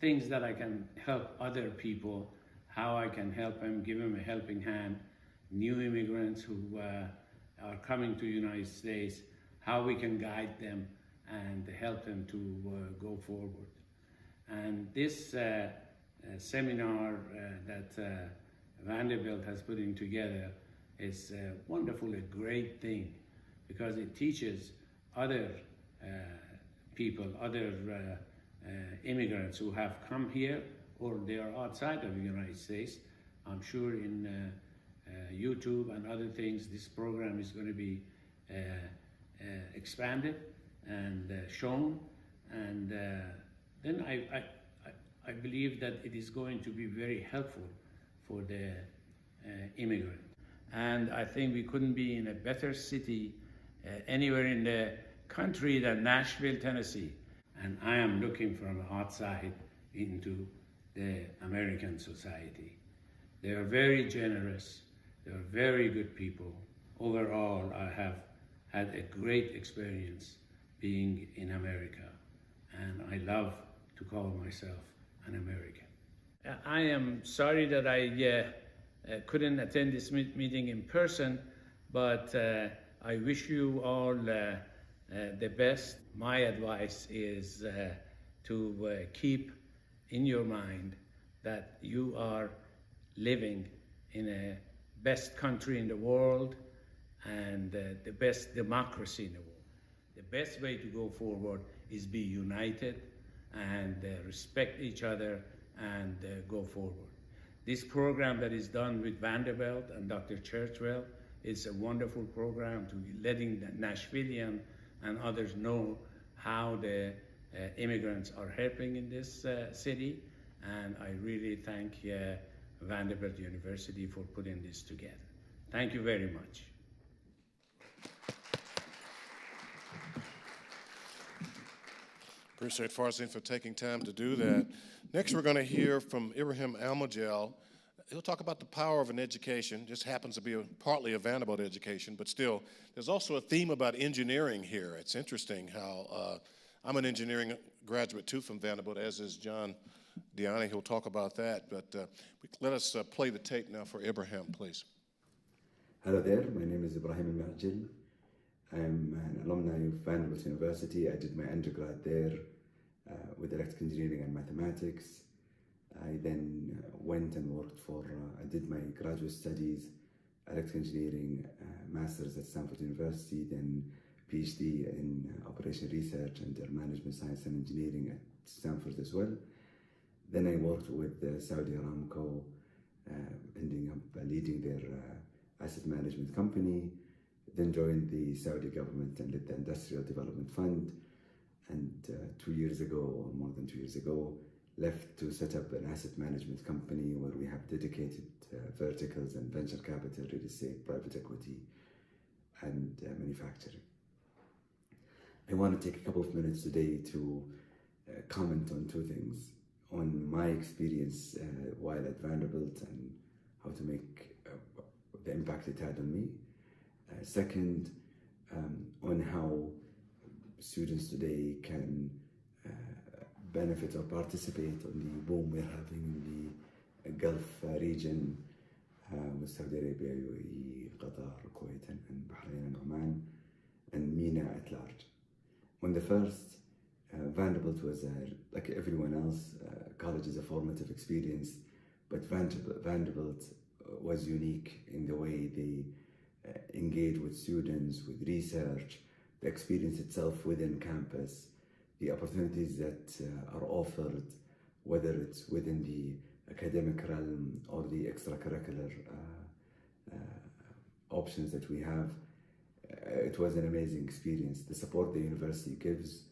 things that I can help other people, how I can help them, give them a helping hand, new immigrants who are coming to the United States, how we can guide them and help them to go forward. And this seminar that Vanderbilt has putting together is wonderful, a great thing, because it teaches other people, other immigrants who have come here or they are outside of the United States. I'm sure in YouTube and other things, this program is going to be expanded and shown, and then I believe that it is going to be very helpful for the immigrant. And I think we couldn't be in a better city anywhere in the country than Nashville, Tennessee. And I am looking from outside into the American society. They are very generous. They are very good people. Overall, I have had a great experience being in America, and I love to call myself an American. I am sorry that I couldn't attend this meeting in person, but I wish you all the best. My advice is to keep in your mind that you are living in a best country in the world and the best democracy in the world. The best way to go forward is be united and respect each other and go forward. This program that is done with Vanderbilt and Dr. Churchwell is a wonderful program to letting the Nashvillian and others know how the immigrants are helping in this city. And I really thank Vanderbilt University for putting this together. Thank you very much. Appreciate Farzin for taking time to do that. Next, we're going to hear from Ibrahim Almajel. He'll talk about the power of an education. Just happens to be partly a Vanderbilt education, but still, there's also a theme about engineering here. It's interesting how I'm an engineering graduate too from Vanderbilt, as is John Diani. He'll talk about that. But let us play the tape now for Ibrahim, please. Hello there, my name is Ibrahim Almajel. I'm an alumni of Vanderbilt University. I did my undergrad there with electrical engineering and mathematics. I then went and worked for, I did my graduate studies, electrical engineering, master's at Stanford University, then PhD in operational research and management science and engineering at Stanford as well. Then I worked with Saudi Aramco, ending up leading their asset management company, then joined the Saudi government and led the Industrial Development Fund, and 2 years ago, or more than 2 years ago, left to set up an asset management company where we have dedicated verticals and venture capital, real estate, private equity, and manufacturing. I want to take a couple of minutes today to comment on two things. On my experience while at Vanderbilt and how to make the impact it had on me. Second, on how students today can benefit or participate on the boom we're having in the Gulf region with Saudi Arabia, UAE, Qatar, Kuwait, and Bahrain and Oman, and MENA at large. On the first, Vanderbilt was, like everyone else, college is a formative experience, but Vanderbilt was unique in the way they engage with students, with research, the experience itself within campus, the opportunities that are offered, whether it's within the academic realm or the extracurricular options that we have. It was an amazing experience. The support the university gives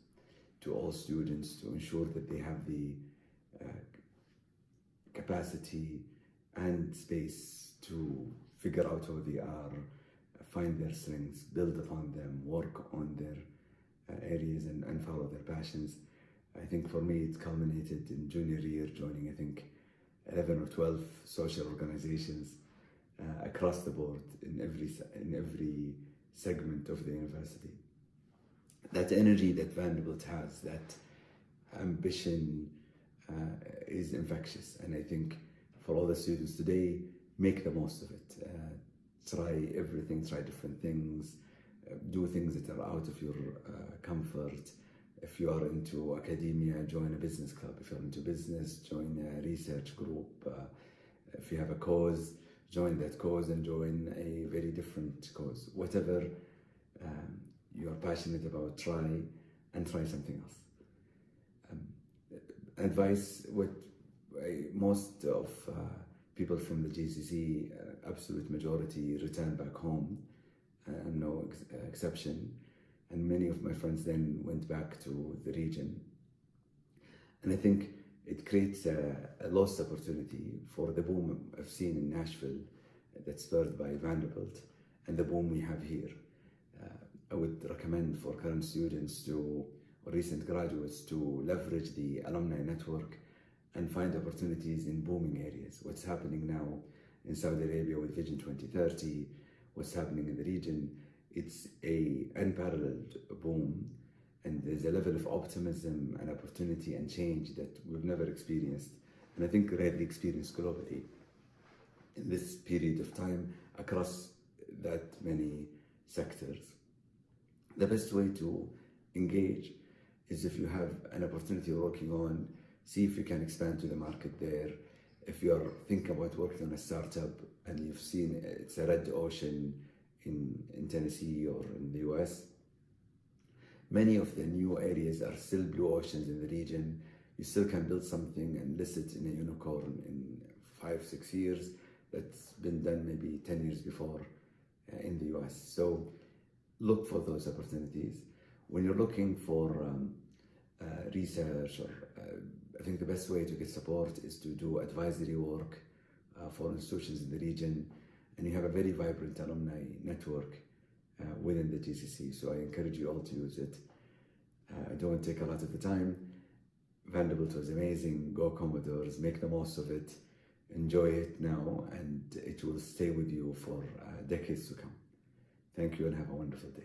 to all students to ensure that they have the capacity and space to figure out who they are, find their strengths, build upon them, work on their areas and follow their passions. I think for me it culminated in junior year joining, I think, 11 or 12 social organizations across the board in every segment of the university. That energy that Vanderbilt has, that ambition is infectious, and I think for all the students today, make the most of it. Try everything, try different things, do things that are out of your comfort. If you are into academia, join a business club. If you're into business, join a research group. If you have a cause, join that cause and join a very different cause. Whatever you are passionate about, try something else. Advice, what most of people from the GCC, absolute majority, return back home, no exception. And many of my friends then went back to the region. And I think it creates a lost opportunity for the boom I've seen in Nashville that's spurred by Vanderbilt and the boom we have here. I would recommend for current students or recent graduates to leverage the alumni network and find opportunities in booming areas. What's happening now in Saudi Arabia with Vision 2030, what's happening in the region, it's an unparalleled boom, and there's a level of optimism and opportunity and change that we've never experienced, and I think rarely experienced globally in this period of time across that many sectors. The best way to engage is if you have an opportunity you're working on, see if you can expand to the market there. If you're thinking about working on a startup and you've seen it's a red ocean in Tennessee or in the US, many of the new areas are still blue oceans in the region. You still can build something and list it in a unicorn in 5-6 years. That's been done maybe 10 years before in the US. So look for those opportunities. When you're looking for research, or I think the best way to get support is to do advisory work for institutions in the region, and you have a very vibrant alumni network within the GCC, so I encourage you all to use it. I don't want to take a lot of the time. Vanderbilt was amazing. Go Commodores, make the most of it, enjoy it now, and it will stay with you for decades to come. Thank you and have a wonderful day.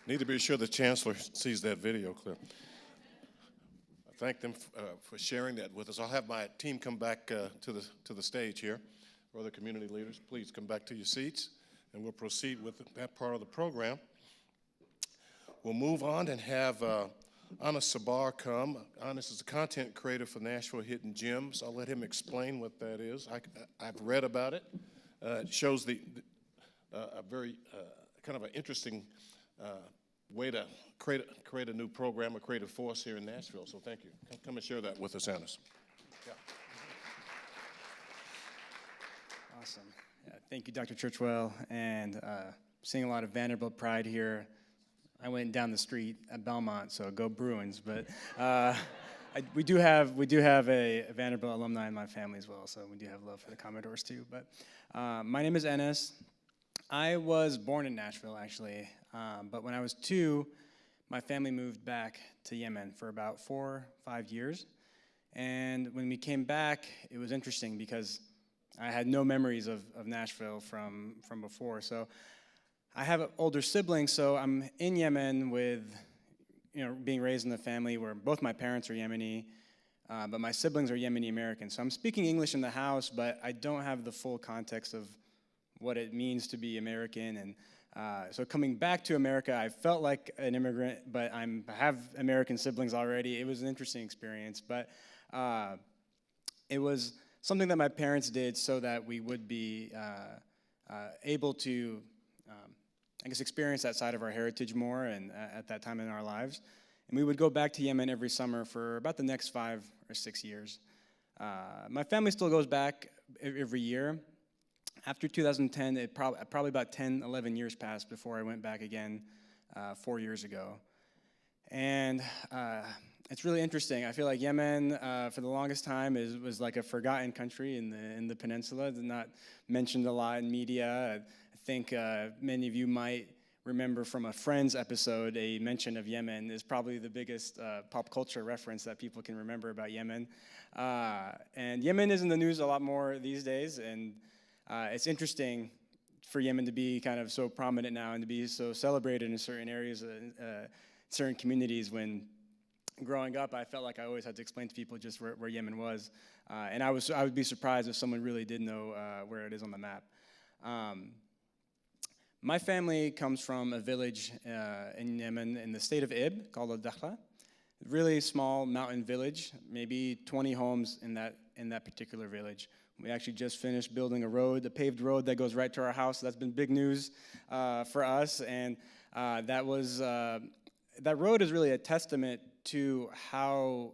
Need to be sure the Chancellor sees that video clip. I thank them for sharing that with us. I'll have my team come back to the stage here. For other community leaders, please come back to your seats, and we'll proceed with that part of the program. We'll move on and have Anas Sabar come. Anas is a content creator for Nashville Hidden Gems. I'll let him explain what that is. I've read about it. It shows a very kind of an interesting way to create a new program, a creative force here in Nashville. So thank you. Come and share that with us, Anas. Yeah. Awesome. Yeah, thank you, Dr. Churchwell, and seeing a lot of Vanderbilt pride here. I went down the street at Belmont, so go Bruins. But we do have a Vanderbilt alumni in my family as well, so we do have love for the Commodores too. But my name is Enes. I was born in Nashville, actually, but when I was 2, my family moved back to Yemen for about 4 or 5 years. And when we came back, it was interesting because I had no memories of Nashville from before. So I have older siblings, so I'm in Yemen with, being raised in a family where both my parents are Yemeni, but my siblings are Yemeni American. So I'm speaking English in the house, but I don't have the full context of what it means to be American. And so coming back to America, I felt like an immigrant, but I have American siblings already. It was an interesting experience, but it was something that my parents did so that we would be able to, experience that side of our heritage more and at that time in our lives. And we would go back to Yemen every summer for about the next 5 or 6 years. My family still goes back every year. After 2010, it probably about 10, 11 years passed before I went back again 4 years ago. And it's really interesting. I feel like Yemen, for the longest time, was like a forgotten country in the peninsula. It's not mentioned a lot in media. I think many of you might remember from a Friends episode, a mention of Yemen is probably the biggest pop culture reference that people can remember about Yemen. And Yemen is in the news a lot more these days, and it's interesting for Yemen to be kind of so prominent now and to be so celebrated in certain areas, certain communities. When growing up, I felt like I always had to explain to people just where Yemen was, and I would be surprised if someone really did know where it is on the map. My family comes from a village in Yemen in the state of Ib called Al-Dakhla. Really small mountain village, maybe 20 homes in that particular village. We actually just finished building a paved road that goes right to our house. That's been big news for us, and that road is really a testament to how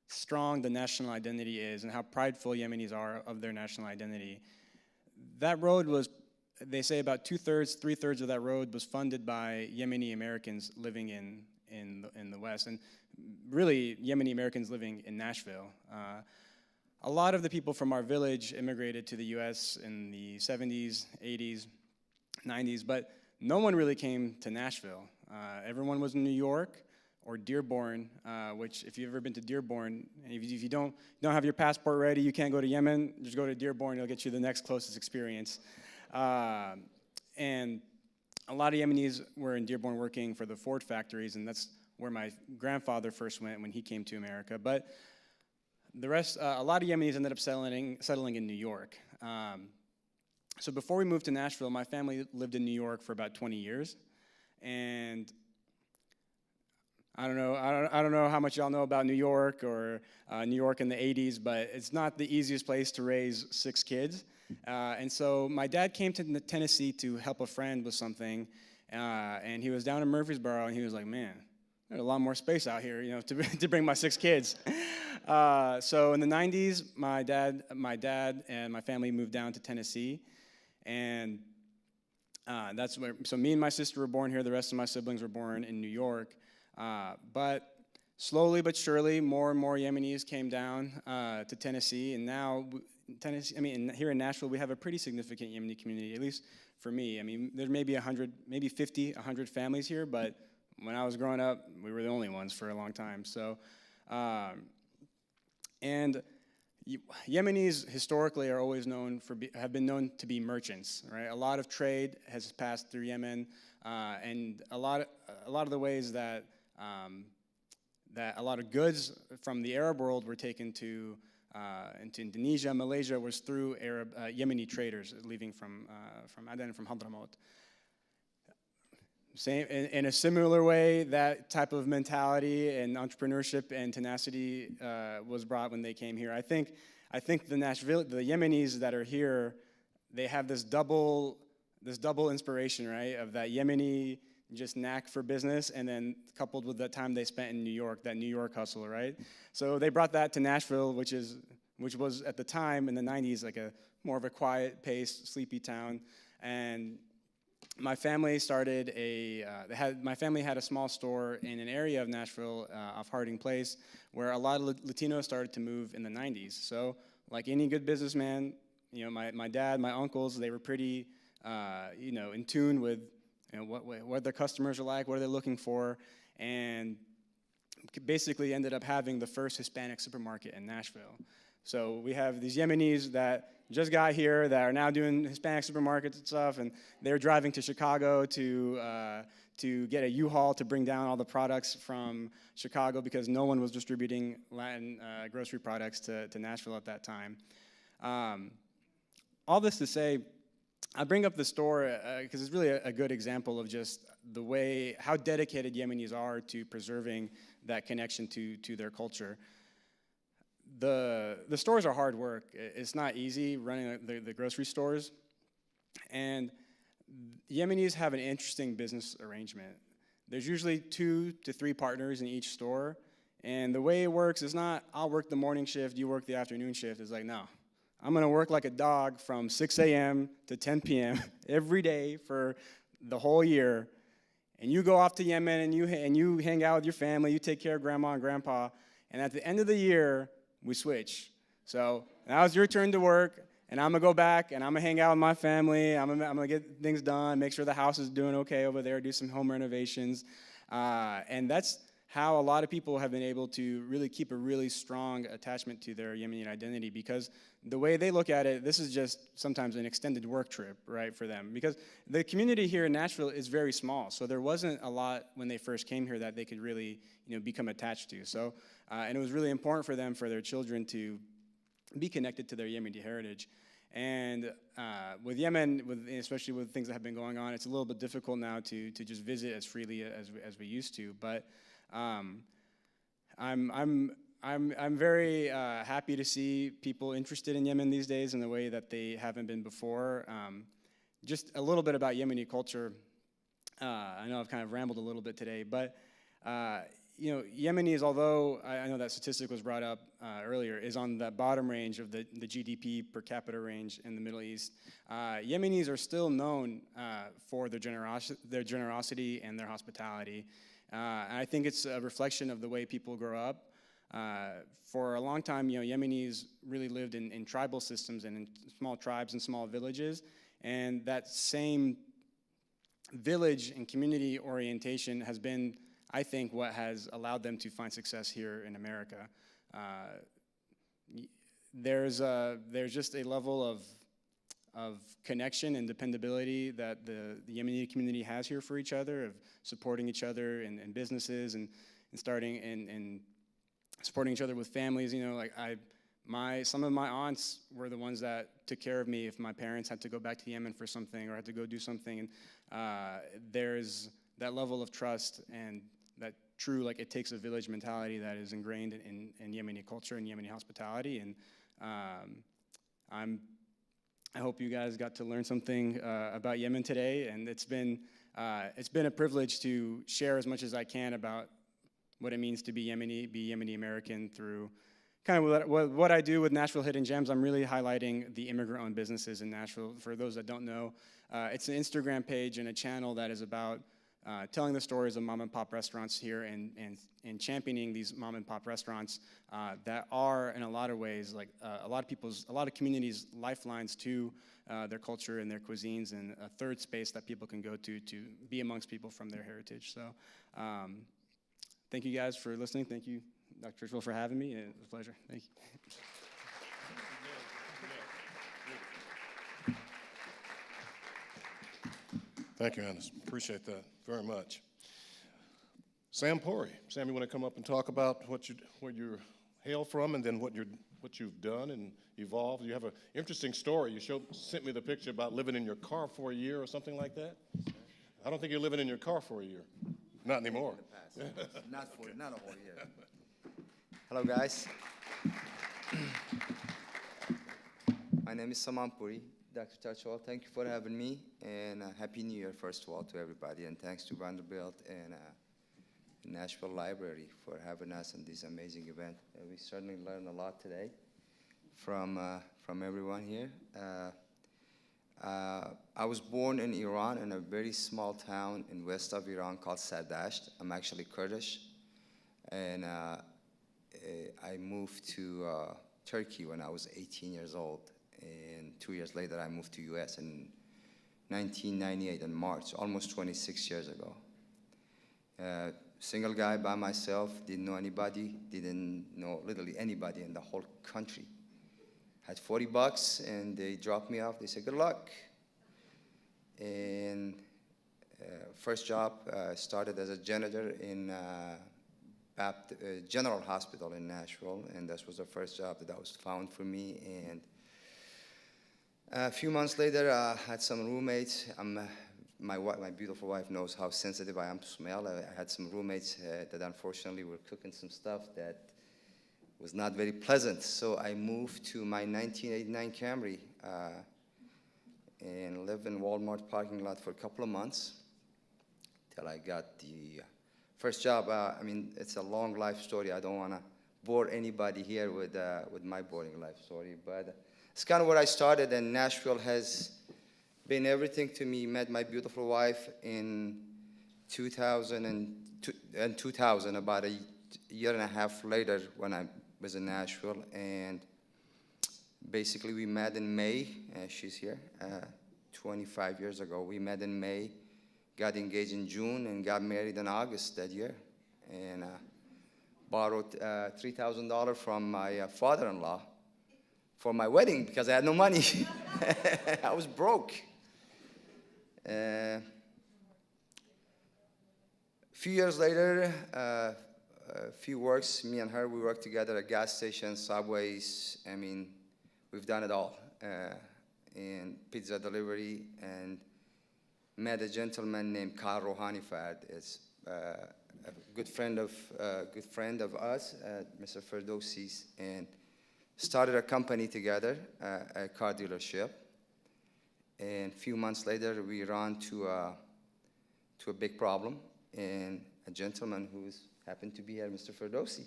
strong the national identity is and how prideful Yemenis are of their national identity. That road was, they say about 2/3, 3/3 of that road was funded by Yemeni Americans living in the West, and really Yemeni Americans living in Nashville. A lot of the people from our village immigrated to the US in the 70s, 80s, 90s, but no one really came to Nashville. Everyone was in New York or Dearborn, which if you've ever been to Dearborn, if you don't have your passport ready, you can't go to Yemen, just go to Dearborn, it'll get you the next closest experience. And a lot of Yemenis were in Dearborn working for the Ford factories, and that's where my grandfather first went when he came to America. But the rest, a lot of Yemenis ended up settling in New York. So before we moved to Nashville, my family lived in New York for about 20 years. And I don't know how much y'all know about New York or New York in the 80s, but it's not the easiest place to raise 6 kids. And so my dad came to Tennessee to help a friend with something, and he was down in Murfreesboro, and he was like, man, there's a lot more space out here, to bring my 6 kids. So in the 90s, my dad and my family moved down to Tennessee, and that's where, so me and my sister were born here, the rest of my siblings were born in New York, but slowly but surely, more and more Yemenis came down to Tennessee, and now here in Nashville, we have a pretty significant Yemeni community, at least for me. I mean, there may be 100, maybe 50, 100 families here, but when I was growing up, we were the only ones for a long time. So, and Yemenis historically are always have been known to be merchants, right? A lot of trade has passed through Yemen, and a lot of the ways that a lot of goods from the Arab world were taken into Indonesia, Malaysia, was through Yemeni traders leaving from Aden and from Hadramaut. Same, in a similar way, that type of mentality and entrepreneurship and tenacity was brought when they came here. I think the Yemenis that are here, they have this double inspiration, right? Of that Yemeni just knack for business, and then coupled with the time they spent in New York, that New York hustle, right? So they brought that to Nashville, which was at the time in the 90s like more of a quiet paced, sleepy town, and my family started my family had a small store in an area of Nashville off Harding Place where a lot of Latinos started to move in the 90s. So like any good businessman, you know, my dad, my uncles, they were pretty, you know, in tune with, you know, what their customers are like, what are they looking for, and basically ended up having the first Hispanic supermarket in Nashville. So we have these Yemenis that just got here that are now doing Hispanic supermarkets and stuff, and they're driving to Chicago to get a U-Haul to bring down all the products from Chicago because no one was distributing Latin grocery products to Nashville at that time. All this to say, I bring up the store because it's really a good example of just the way, how dedicated Yemenis are to preserving that connection to their culture. The stores are hard work. It's not easy running the grocery stores. And Yemenis have an interesting business arrangement. There's usually 2 to 3 partners in each store. And the way it works is not, I'll work the morning shift, you work the afternoon shift. It's like, no, I'm gonna work like a dog from 6 a.m. to 10 p.m. every day for the whole year. And you go off to Yemen and you hang out with your family, you take care of grandma and grandpa. And at the end of the year, we switch. So now it's your turn to work, and I'm gonna go back and I'm gonna hang out with my family. I'm gonna get things done, make sure the house is doing okay over there, do some home renovations. And that's how a lot of people have been able to really keep a really strong attachment to their Yemeni identity, because the way they look at it, this is just sometimes an extended work trip, right, for them. Because the community here in Nashville is very small, so there wasn't a lot when they first came here that they could really, you know, become attached to. So, and it was really important for them, for their children to be connected to their Yemeni heritage. And with Yemen, especially with things that have been going on, it's a little bit difficult now to just visit as freely as we used to. But I'm very happy to see people interested in Yemen these days in the way that they haven't been before. Just a little bit about Yemeni culture. I know I've kind of rambled a little bit today, but you know, Yemenis, although I know that statistic was brought up earlier, is on the bottom range of the GDP per capita range in the Middle East. Yemenis are still known for their generosity and their hospitality. And I think it's a reflection of the way people grow up. For a long time, you know, Yemenis really lived in tribal systems and in small tribes and small villages. And that same village and community orientation has been, I think, what has allowed them to find success here in America. There's just a level of connection and dependability that the Yemeni community has here for each other, of supporting each other in businesses and starting and supporting each other with families. You know, like some of my aunts were the ones that took care of me if my parents had to go back to Yemen for something or had to go do something. And there's that level of trust and that true, like, it takes a village mentality that is ingrained in Yemeni culture and Yemeni hospitality. And I hope you guys got to learn something about Yemen today. And it's been a privilege to share as much as I can about what it means to be Yemeni American through kind of what I do with Nashville Hidden Gems. I'm really highlighting the immigrant-owned businesses in Nashville. For those that don't know, it's an Instagram page and a channel that is about telling the stories of mom-and-pop restaurants here and championing these mom-and-pop restaurants that are, in a lot of ways, like a lot of communities' lifelines to their culture and their cuisines, and a third space that people can go to be amongst people from their heritage. So thank you guys for listening. Thank you, Dr. Churchwell, for having me. It was a pleasure. Thank you. Thank you, Anis. Appreciate that very much. Sam Pori. Sam, you want to come up and talk about where you hail from, and then what you've done and evolved? You have an interesting story. You sent me the picture about living in your car for a year or something like that. I don't think you're living in your car for a year. Not anymore. In the past. Not a whole year. Hello, guys. My name is Saman Puri. Dr. Churchwell, thank you for having me, and Happy New Year, first of all, to everybody, and thanks to Vanderbilt and Nashville Library for having us in this amazing event. We certainly learned a lot today from everyone here. I was born in Iran in a very small town in west of Iran called Sardasht. I'm actually Kurdish. And I moved to Turkey when I was 18 years old. And 2 years later, I moved to US in 1998 in March, almost 26 years ago. Single guy by myself, didn't know anybody, didn't know literally anybody in the whole country. Had 40 bucks and they dropped me off. They said, good luck. And first job, started as a janitor in General Hospital in Nashville. And this was the first job that was found for me. And a few months later, I had some roommates. My beautiful wife knows how sensitive I am to smell. I had some roommates that unfortunately were cooking some stuff that was not very pleasant. So I moved to my 1989 Camry and lived in Walmart parking lot for a couple of months till I got the first job. I mean, it's a long life story. I don't want to bore anybody here with my boring life story, but it's kind of where I started, and Nashville has been everything to me. Met my beautiful wife in 2000, about a year and a half later when I was in Nashville. And basically we met in May, she's here, 25 years ago. We met in May, got engaged in June, and got married in August that year. And borrowed $3,000 from my father-in-law for my wedding because I had no money. I was broke. A few years later, a few works, me and her, we worked together at gas stations, subways. I mean, we've done it all. And pizza delivery, and met a gentleman named Khan Rouhani-Fard. It's a good friend of us, Mr. Ferdowsi's, and started a company together, a car dealership. And a few months later, we ran to a big problem, and a gentleman who happened to be here, Mr. Ferdowsi,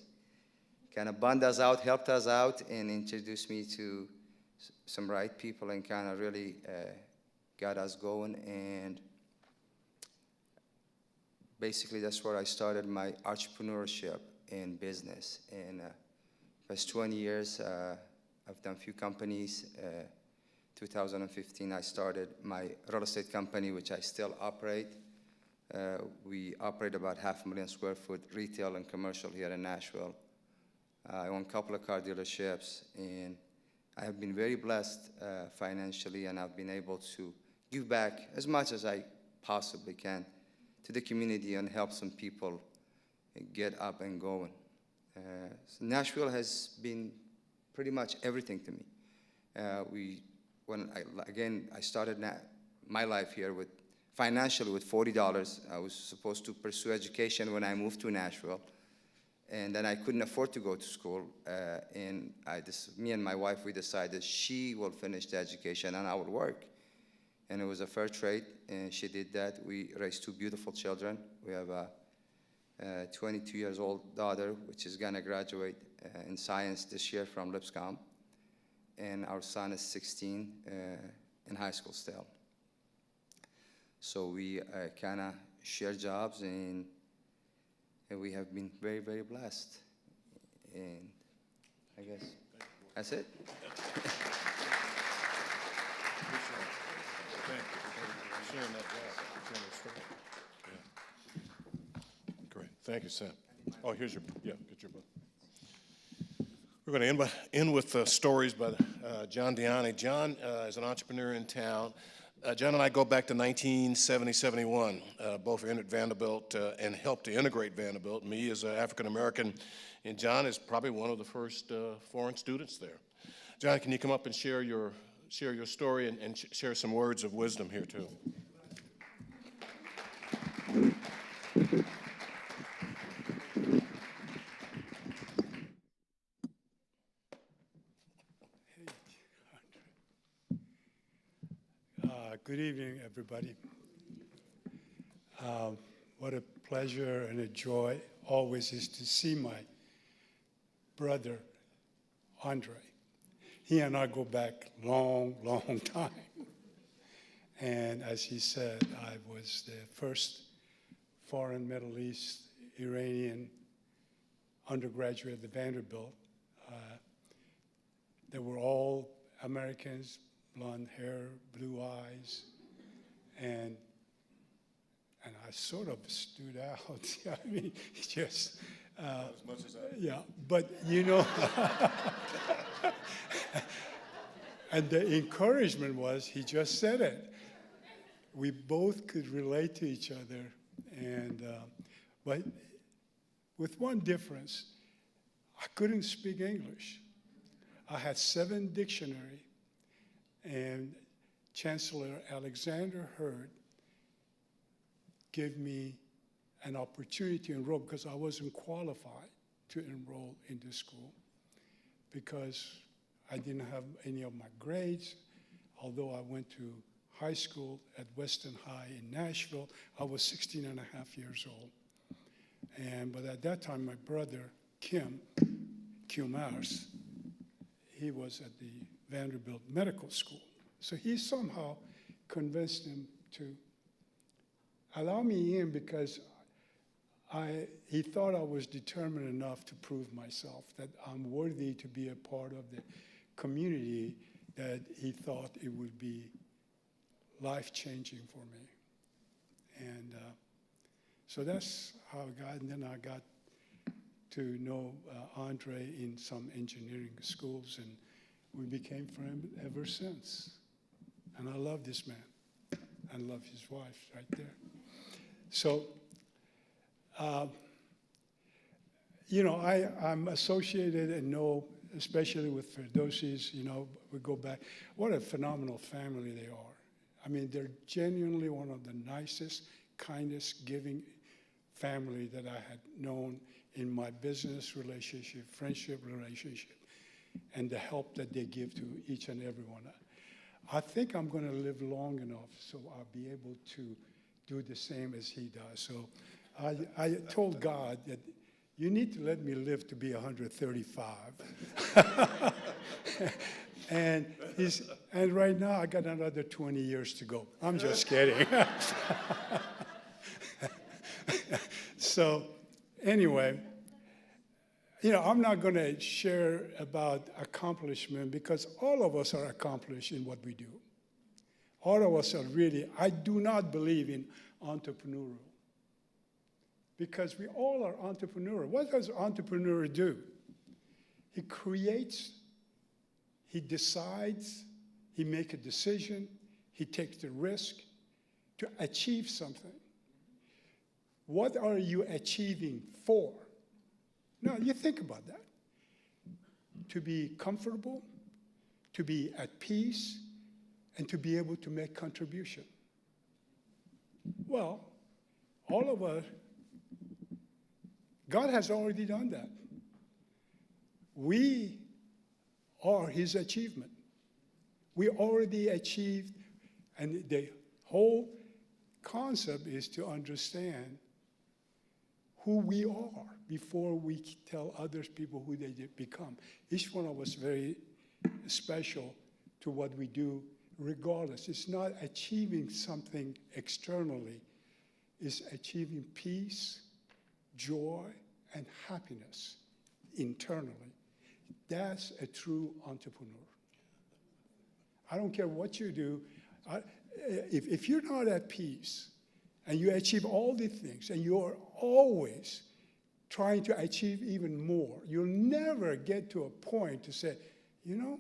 kind of bummed us out, helped us out, and introduced me to some right people, and kind of really got us going. And basically, that's where I started my entrepreneurship in business. And past 20 years, I've done a few companies. 2015, I started my real estate company, which I still operate. We operate about 500,000 square foot retail and commercial here in Nashville. I own a couple of car dealerships, and I have been very blessed financially, and I've been able to give back as much as I possibly can to the community and help some people get up and going. So Nashville has been pretty much everything to me. I started my life here financially with $40. I was supposed to pursue education when I moved to Nashville, and then I couldn't afford to go to school. And me and my wife, we decided she will finish the education and I will work. And it was a fair trade, and she did that. We raised two beautiful children. We have a 22-year-old daughter, which is gonna graduate in science this year from Lipscomb. And our son is 16 in high school still. So we kind of share jobs, and we have been very, very blessed. And I guess that's it. Great. Thank you, Sam. Oh, here's your, get your book. We're going to end with stories by John Diani. John is an entrepreneur in town. John and I go back to 1970, 71. Both are in at Vanderbilt and helped to integrate Vanderbilt. Me as an African-American, and John is probably one of the first foreign students there. John, can you come up and share your story and share some words of wisdom here too? Good evening, everybody. What a pleasure and a joy always is to see my brother, André. He and I go back long, long time. And as he said, I was the first foreign Middle East Iranian undergraduate at Vanderbilt. They were all Americans, blonde hair, blue eyes, and I sort of stood out. I mean, just As much as I. yeah. But you know, and the encouragement was he just said it. We both could relate to each other, and but with one difference, I couldn't speak English. I had 7 dictionary, and Chancellor Alexander Hurd gave me an opportunity to enroll because I wasn't qualified to enroll in the school because I didn't have any of my grades. Although I went to high school at Weston High in Nashville, I was 16 and a half years old. But at that time, my brother, Q Mars, he was at the Vanderbilt Medical School. So he somehow convinced him to allow me in because he thought I was determined enough to prove myself, that I'm worthy to be a part of the community, that he thought it would be life-changing for me. And so that's how I got, and then I got to know André in some engineering schools, and we became friends ever since. And I love this man. I love his wife right there. So, you know, I'm associated and know, especially with Firdousis, you know, we go back. What a phenomenal family they are. I mean, they're genuinely one of the nicest, kindest, giving family that I had known in my business relationship, friendship relationship, and the help that they give to each and every one. I think I'm going to live long enough so I'll be able to do the same as he does. So I told God that you need to let me live to be 135. And right now I got another 20 years to go. I'm just kidding. So anyway, you know, I'm not going to share about accomplishment because all of us are accomplished in what we do. All of us are really, I do not believe in entrepreneurial because we all are entrepreneurial. What does an entrepreneur do? He creates, he decides, he makes a decision, he takes the risk to achieve something. What are you achieving for? Now, you think about that. To be comfortable, to be at peace, and to be able to make contribution. Well, all of us, God has already done that. We are his achievement. We already achieved, and the whole concept is to understand who we are before we tell other people who they become. Each one of us very special to what we do regardless. It's not achieving something externally. It's achieving peace, joy, and happiness internally. That's a true entrepreneur. I don't care what you do. If you're not at peace, and you achieve all these things, and you're always trying to achieve even more, you'll never get to a point to say, you know,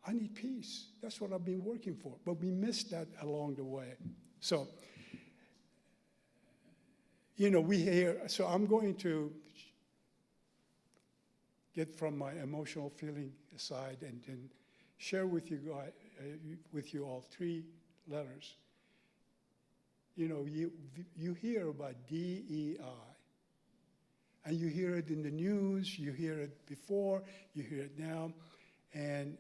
I need peace. That's what I've been working for. But we missed that along the way. So, you know, so I'm going to get from my emotional feeling aside and share with you guys, with you all 3 letters. You know, you hear about DEI, and you hear it in the news, you hear it before, you hear it now, and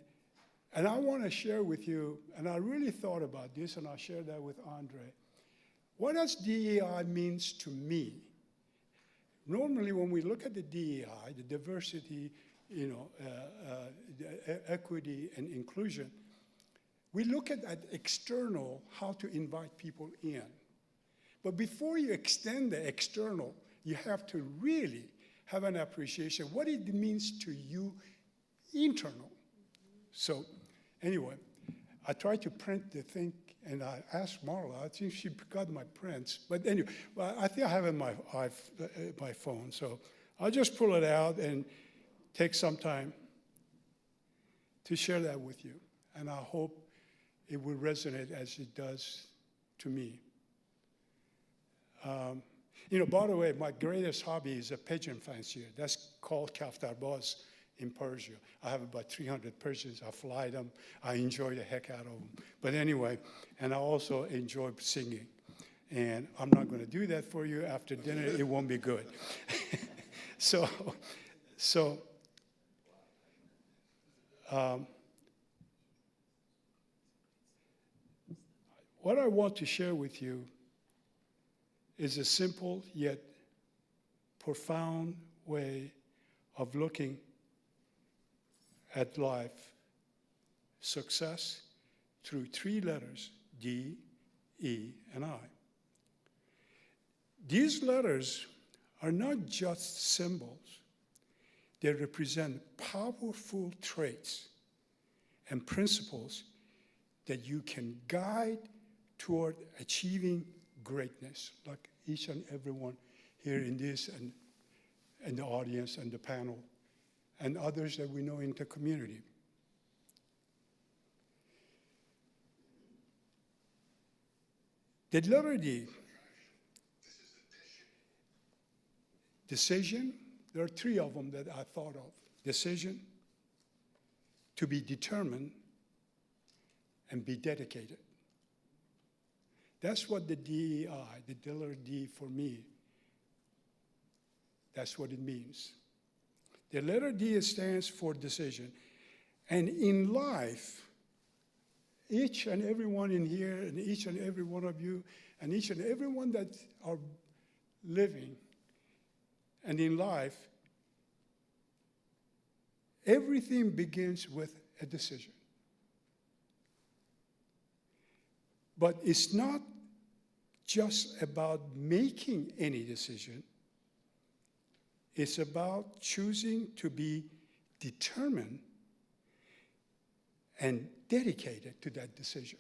I want to share with you, and I really thought about this, and I'll share that with André. What does DEI means to me? Normally, when we look at the DEI, the diversity, you know, the equity and inclusion, We look at external, how to invite people in. But before you extend the external, you have to really have an appreciation what it means to you internal. So anyway, I tried to print the thing, and I asked Marla. I think she got my prints. But anyway, well, I think I have it on my phone. So I'll just pull it out and take some time to share that with you. And I hope it will resonate as it does to me. By the way, my greatest hobby is a pigeon fancier. That's called kaftarbaz in Persia. I have about 300 pigeons. I fly them. I enjoy the heck out of them. But anyway, and I also enjoy singing. And I'm not going to do that for you. After dinner, it won't be good. So what I want to share with you is a simple yet profound way of looking at life, success, through 3 letters, D, E, and I. These letters are not just symbols. They represent powerful traits and principles that you can guide toward achieving greatness, like each and every one here in this and the audience and the panel, and others that we know in the community. The letter D, decision, there are 3 of them that I thought of. Decision, to be determined, and be dedicated. That's what the DEI, the letter D for me, that's what it means. The letter D stands for decision. And in life, each and every one in here, and each and every one of you, and each and every one that are living, and in life, everything begins with a decision. But it's not just about making any decision. It's about choosing to be determined and dedicated to that decision.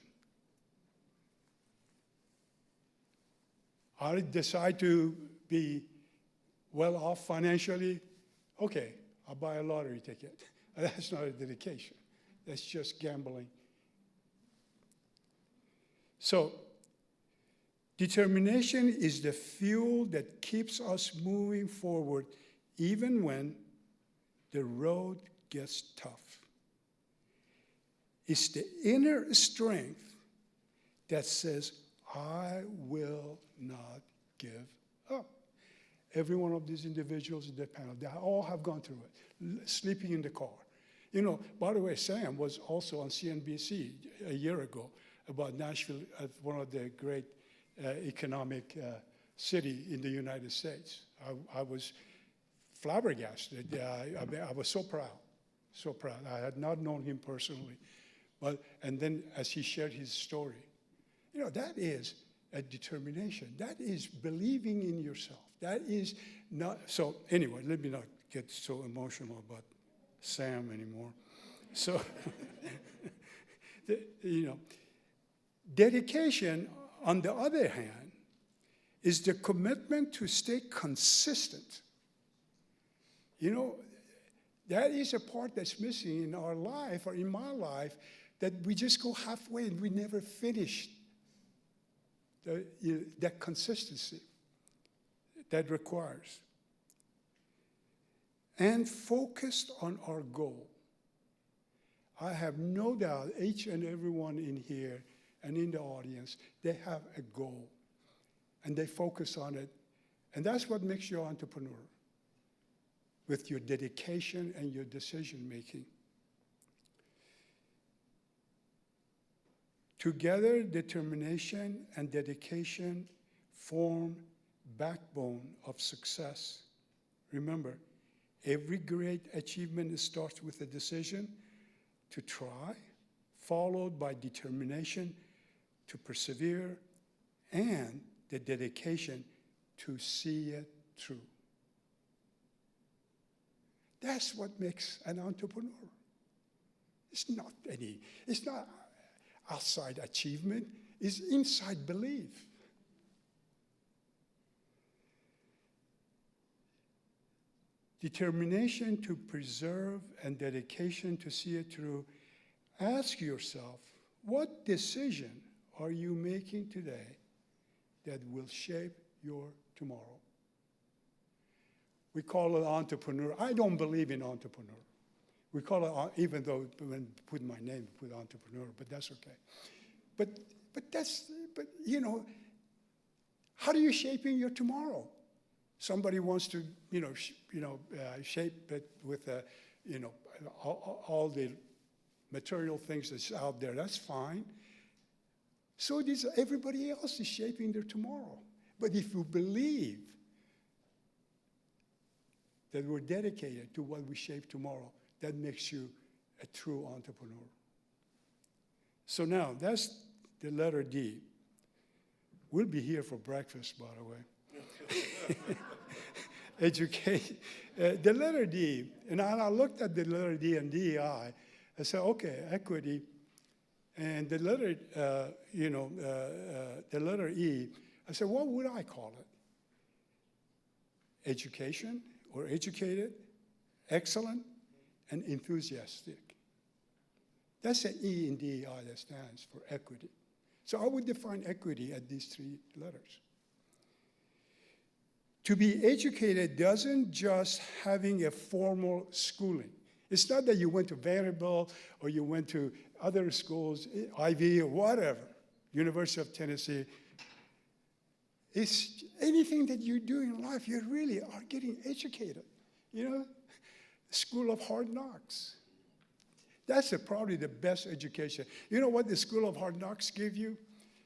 I decide to be well off financially. Okay, I'll buy a lottery ticket. That's not a dedication. That's just gambling. So, determination is the fuel that keeps us moving forward even when the road gets tough. It's the inner strength that says, I will not give up. Every one of these individuals in the panel, they all have gone through it, sleeping in the car. By the way, Sam was also on CNBC a year ago about Nashville, one of the great economic city in the United States. I was flabbergasted. I was so proud, so proud. I had not known him personally. And then as he shared his story, that is a determination. That is believing in yourself. That is not, so anyway, let me not get so emotional about Sam anymore. So, dedication, on the other hand, is the commitment to stay consistent. That is a part that's missing in our life, or in my life, that we just go halfway and we never finish that consistency that requires. And focused on our goal. I have no doubt each and every one in here and in the audience, they have a goal, and they focus on it. And that's what makes you an entrepreneur, with your dedication and your decision-making. Together, determination and dedication form backbone of success. Remember, every great achievement starts with a decision to try, followed by determination to persevere and the dedication to see it through. That's what makes an entrepreneur. It's not outside achievement, it's inside belief. Determination to preserve and dedication to see it through. Ask yourself, what decision are you making today that will shape your tomorrow? We call it entrepreneur. I don't believe in entrepreneur. We call it, even though when put my name, put entrepreneur, but that's okay. But you know, how are you shaping your tomorrow? Somebody wants to, shape it with, all the material things that's out there. That's fine. So everybody else is shaping their tomorrow. But if you believe that we're dedicated to what we shape tomorrow, that makes you a true entrepreneur. So now, that's the letter D. We'll be here for breakfast, by the way. Educate. The letter D, and I looked at the letter D and DEI. I said, okay, equity. And the letter, the letter E, I said, what would I call it? Education, or educated, excellent, and enthusiastic. That's the E in DEI that stands for equity. So I would define equity at these three letters. To be educated doesn't just having a formal schooling. It's not that you went to Vanderbilt or you went to other schools, Ivy or whatever, University of Tennessee. It's anything that you do in life, you really are getting educated. School of hard knocks. That's probably the best education. You know what the School of Hard Knocks give you?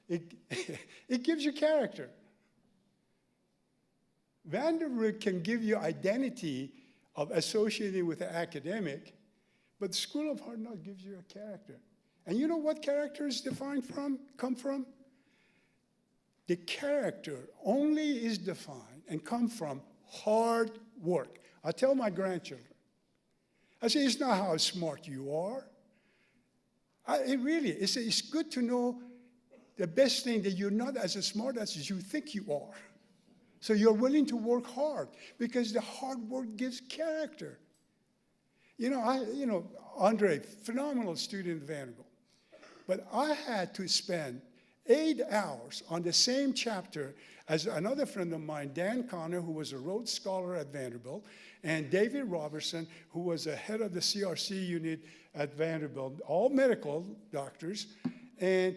It gives you character. Vanderbilt can give you identity of associating with the academic, but the School of Hard Knocks gives you a character. And you know what character is come from? The character only is defined and come from hard work. I tell my grandchildren, I say, it's not how smart you are. It's good to know the best thing that you're not as smart as you think you are. So you're willing to work hard because the hard work gives character. André, phenomenal student at Vanderbilt. But I had to spend 8 hours on the same chapter as another friend of mine, Dan Connor, who was a Rhodes Scholar at Vanderbilt, and David Robertson, who was the head of the CRC unit at Vanderbilt, all medical doctors, and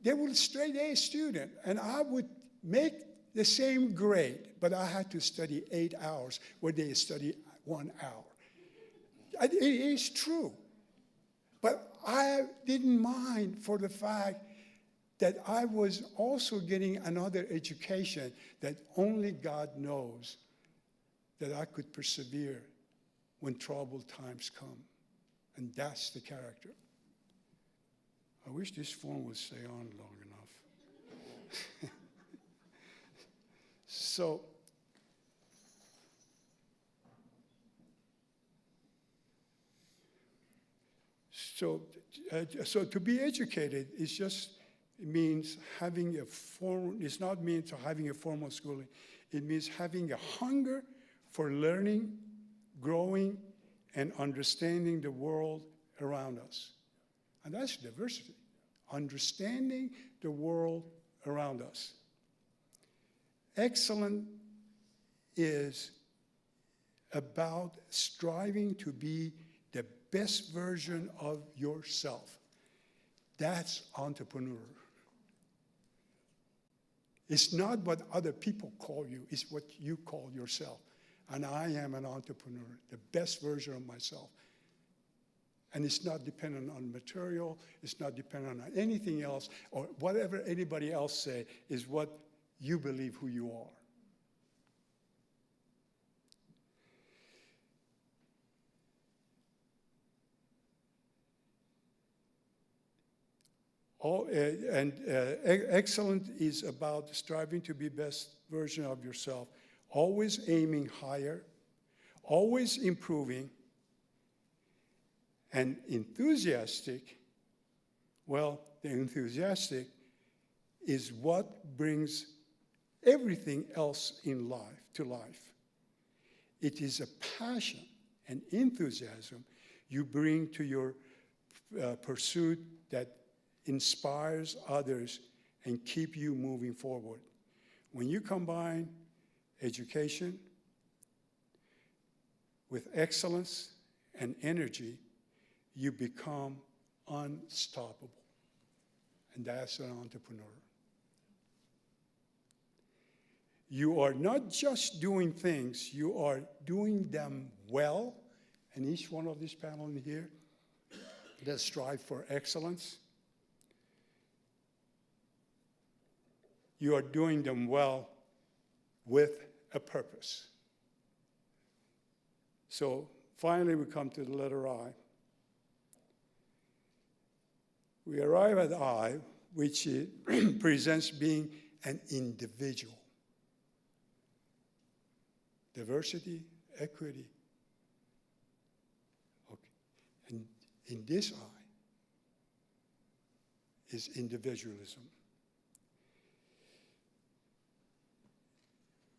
they were a straight A student, and I would make the same grade, but I had to study 8 hours where they study 1 hour. It is true, but I didn't mind for the fact that I was also getting another education that only God knows that I could persevere when troubled times come. And that's the character. I wish this phone would stay on long enough. So to be educated is just, it means having a formal, it's not means having a formal schooling. It means having a hunger for learning, growing, and understanding the world around us. And that's diversity, understanding the world around us. Excellent is about striving to be the best version of yourself. That's entrepreneur. It's not what other people call you, it's what you call yourself. And I am an entrepreneur, the best version of myself. And it's not dependent on material, it's not dependent on anything else, or whatever anybody else say is what you believe who you are. Excellent is about striving to be best version of yourself, always aiming higher, always improving. And enthusiastic, well, the enthusiastic is what brings everything else in life to life. It is a passion and enthusiasm you bring to your pursuit that inspires others and keep you moving forward. When you combine education with excellence and energy, you become unstoppable. And that's an entrepreneur. You are not just doing things, you are doing them well. And each one of these panel in here that strive for excellence, you are doing them well with a purpose. So finally we come to the letter I. We arrive at I, which presents being an individual. Diversity, equity. Okay. And in this I is individualism.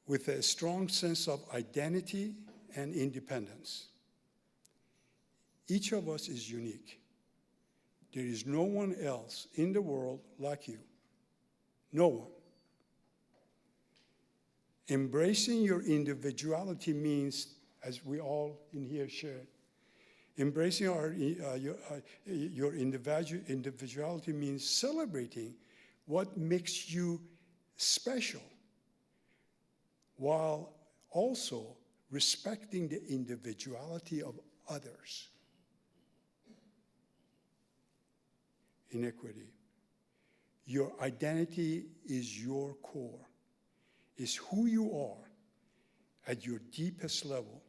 With a strong sense of identity and independence. Each of us is unique. There is no one else in the world like you. No one. Embracing your individuality means, as we all in here share, embracing your individuality means celebrating what makes you special, while also respecting the individuality of others. Inequity. Your identity is your core, is who you are at your deepest level,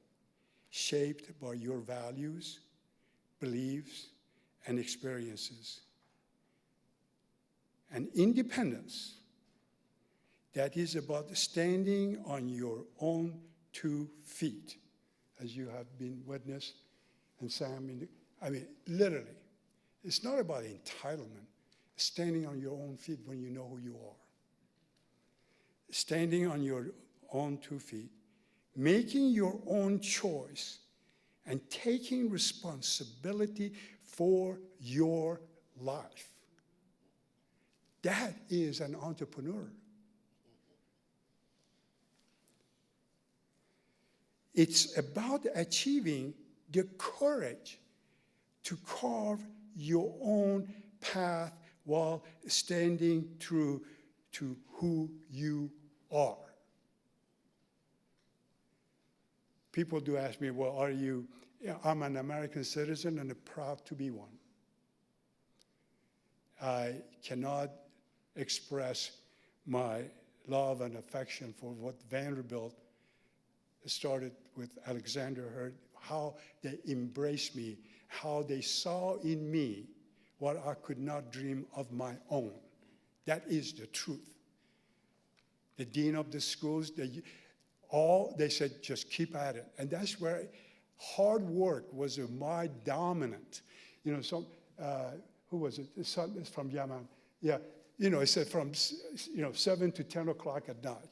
shaped by your values, beliefs, and experiences. And independence, that is about standing on your own 2 feet, as you have been witnessed, and Sam, literally. It's not about entitlement. It's standing on your own feet when you know who you are. Standing on your own 2 feet, making your own choice, and taking responsibility for your life. That is an entrepreneur. It's about achieving the courage to carve your own path while standing true to who you are. People do ask me, well, are you, I'm an American citizen and proud to be one. I cannot express my love and affection for what Vanderbilt started with Alexander Hurd, how they embraced me, how they saw in me what I could not dream of my own. That is the truth. The dean of the schools, they said, just keep at it. And that's where hard work was my dominant. Who was it? It's from Yemen. Yeah, it said from 7 to 10 o'clock at night.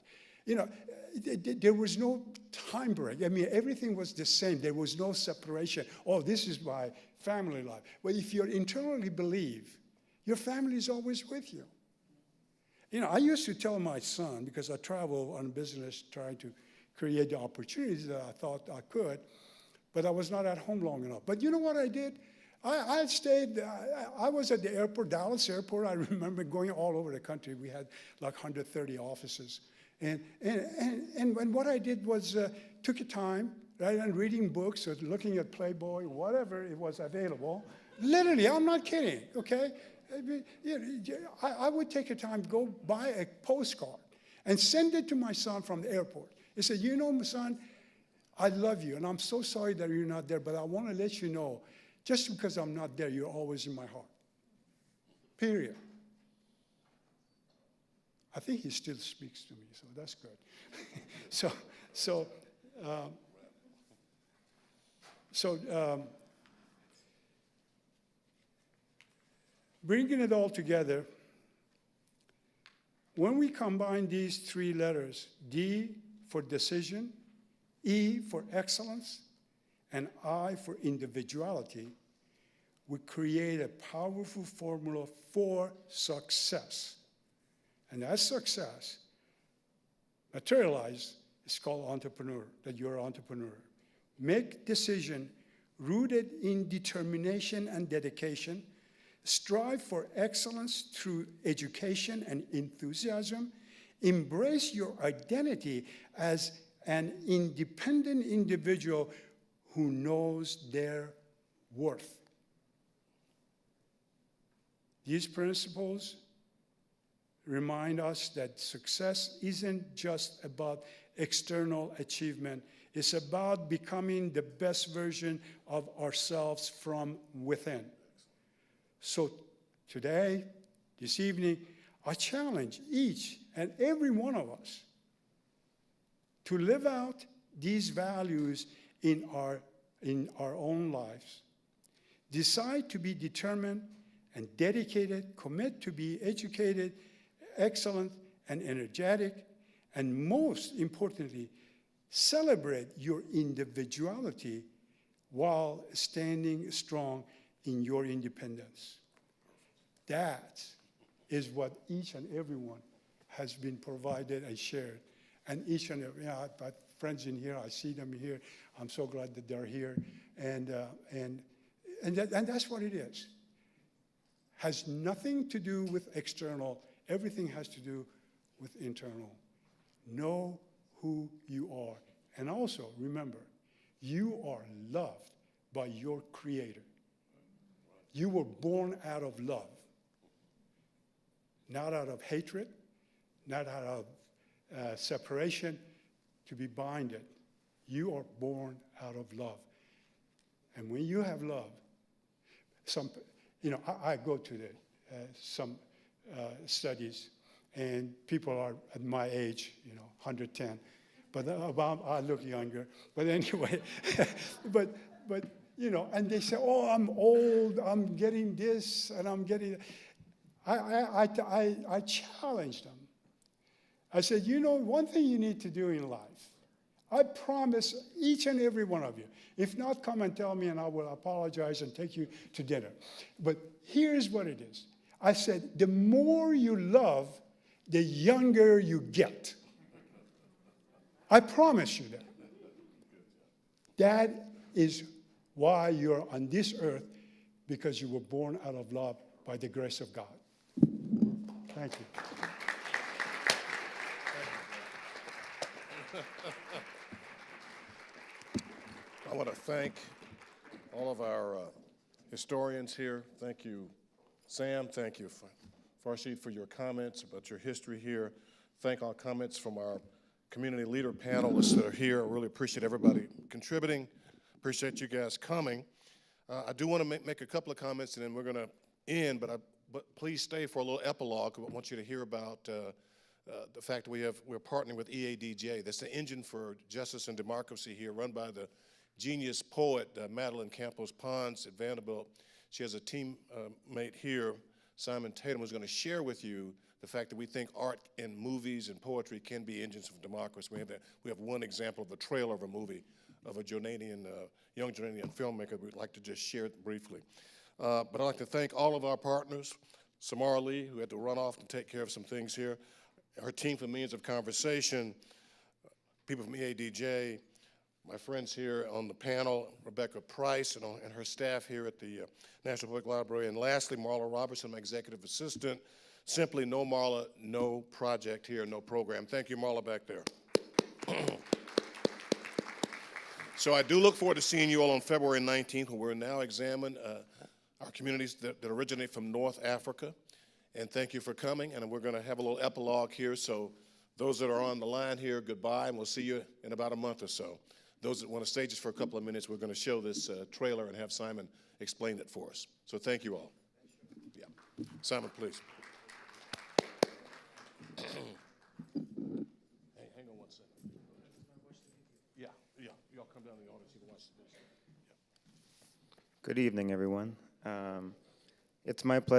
There was no time break. Everything was the same. There was no separation. Oh, this is my family life. Well, if you internally believe, your family is always with you. I used to tell my son, because I travel on business trying to create the opportunities that I thought I could, but I was not at home long enough. But you know what I did? I was at the airport, Dallas airport. I remember going all over the country. We had like 130 offices. And what I did was took a time, right, and reading books or looking at Playboy, whatever it was available. Literally, I'm not kidding, okay? I would take a time, go buy a postcard and send it to my son from the airport. He said, my son, I love you, and I'm so sorry that you're not there, but I want to let you know, just because I'm not there, you're always in my heart. Period. I think he still speaks to me, so that's good. Bringing it all together, when we combine these three letters, D for decision, E for excellence, and I for individuality, we create a powerful formula for success. And that success, materialized, is called entrepreneur, that you're an entrepreneur. Make decision rooted in determination and dedication. Strive for excellence through education and enthusiasm. Embrace your identity as an independent individual who knows their worth. These principles remind us that success isn't just about external achievement. It's about becoming the best version of ourselves from within. So today, this evening, I challenge each and every one of us to live out these values in our own lives. Decide to be determined and dedicated, commit to be educated, excellent, and energetic, and most importantly, celebrate your individuality while standing strong in your independence. That is what each and every one has been provided and shared. And each and every, I've got friends in here, I see them here, I'm so glad that they're here. And that's what it is. Has nothing to do with external, everything has to do with internal. Know who you are. And also, remember, you are loved by your Creator. You were born out of love, not out of hatred, not out of separation, to be binded. You are born out of love. And when you have love, I go to some studies, and people are at my age, 110, but I look younger. But anyway, but and they say, oh, I'm old, I'm getting this, and I'm getting. I challenged them. I said, one thing you need to do in life, I promise each and every one of you, if not, come and tell me and I will apologize and take you to dinner. But here's what it is. I said, the more you love, the younger you get. I promise you that. That is why you're on this earth, because you were born out of love by the grace of God. Thank you. I want to thank all of our historians here. Thank you, Sam. Thank you, Farshid, for your comments about your history here. Thank all comments from our community leader panelists that are here. I really appreciate everybody contributing. Appreciate you guys coming. I do want to make a couple of comments, and then we're going to end, but please stay for a little epilogue. I want you to hear about the fact that we're partnering with EADJ. That's the Engine for Justice and Democracy here, run by the genius poet Madeline Campos Pons at Vanderbilt. She has a teammate here, Simon Tatum, who's going to share with you the fact that we think art and movies and poetry can be engines of democracy. We have one example of a trailer of a movie of a young Jordanian filmmaker we'd like to just share briefly. But I'd like to thank all of our partners, Samara Lee, who had to run off and take care of some things here, her team for Means of Conversation, people from EADJ, my friends here on the panel, Rebecca Price and her staff here at the National Public Library, and lastly, Marla Robertson, my executive assistant. Simply no Marla, no project here, no program. Thank you, Marla, back there. So I do look forward to seeing you all on February 19th, when we'll now examine our communities that originate from North Africa. And thank you for coming, and we're going to have a little epilogue here. So those that are on the line here, goodbye, and we'll see you in about a month or so. Those that want to stay just for a couple of minutes, we're going to show this trailer and have Simon explain it for us. So thank you all. Yeah. Simon, please. Hang on one second. Yeah, y'all come down to the audience, you can watch the video. Good evening, everyone. It's my pleasure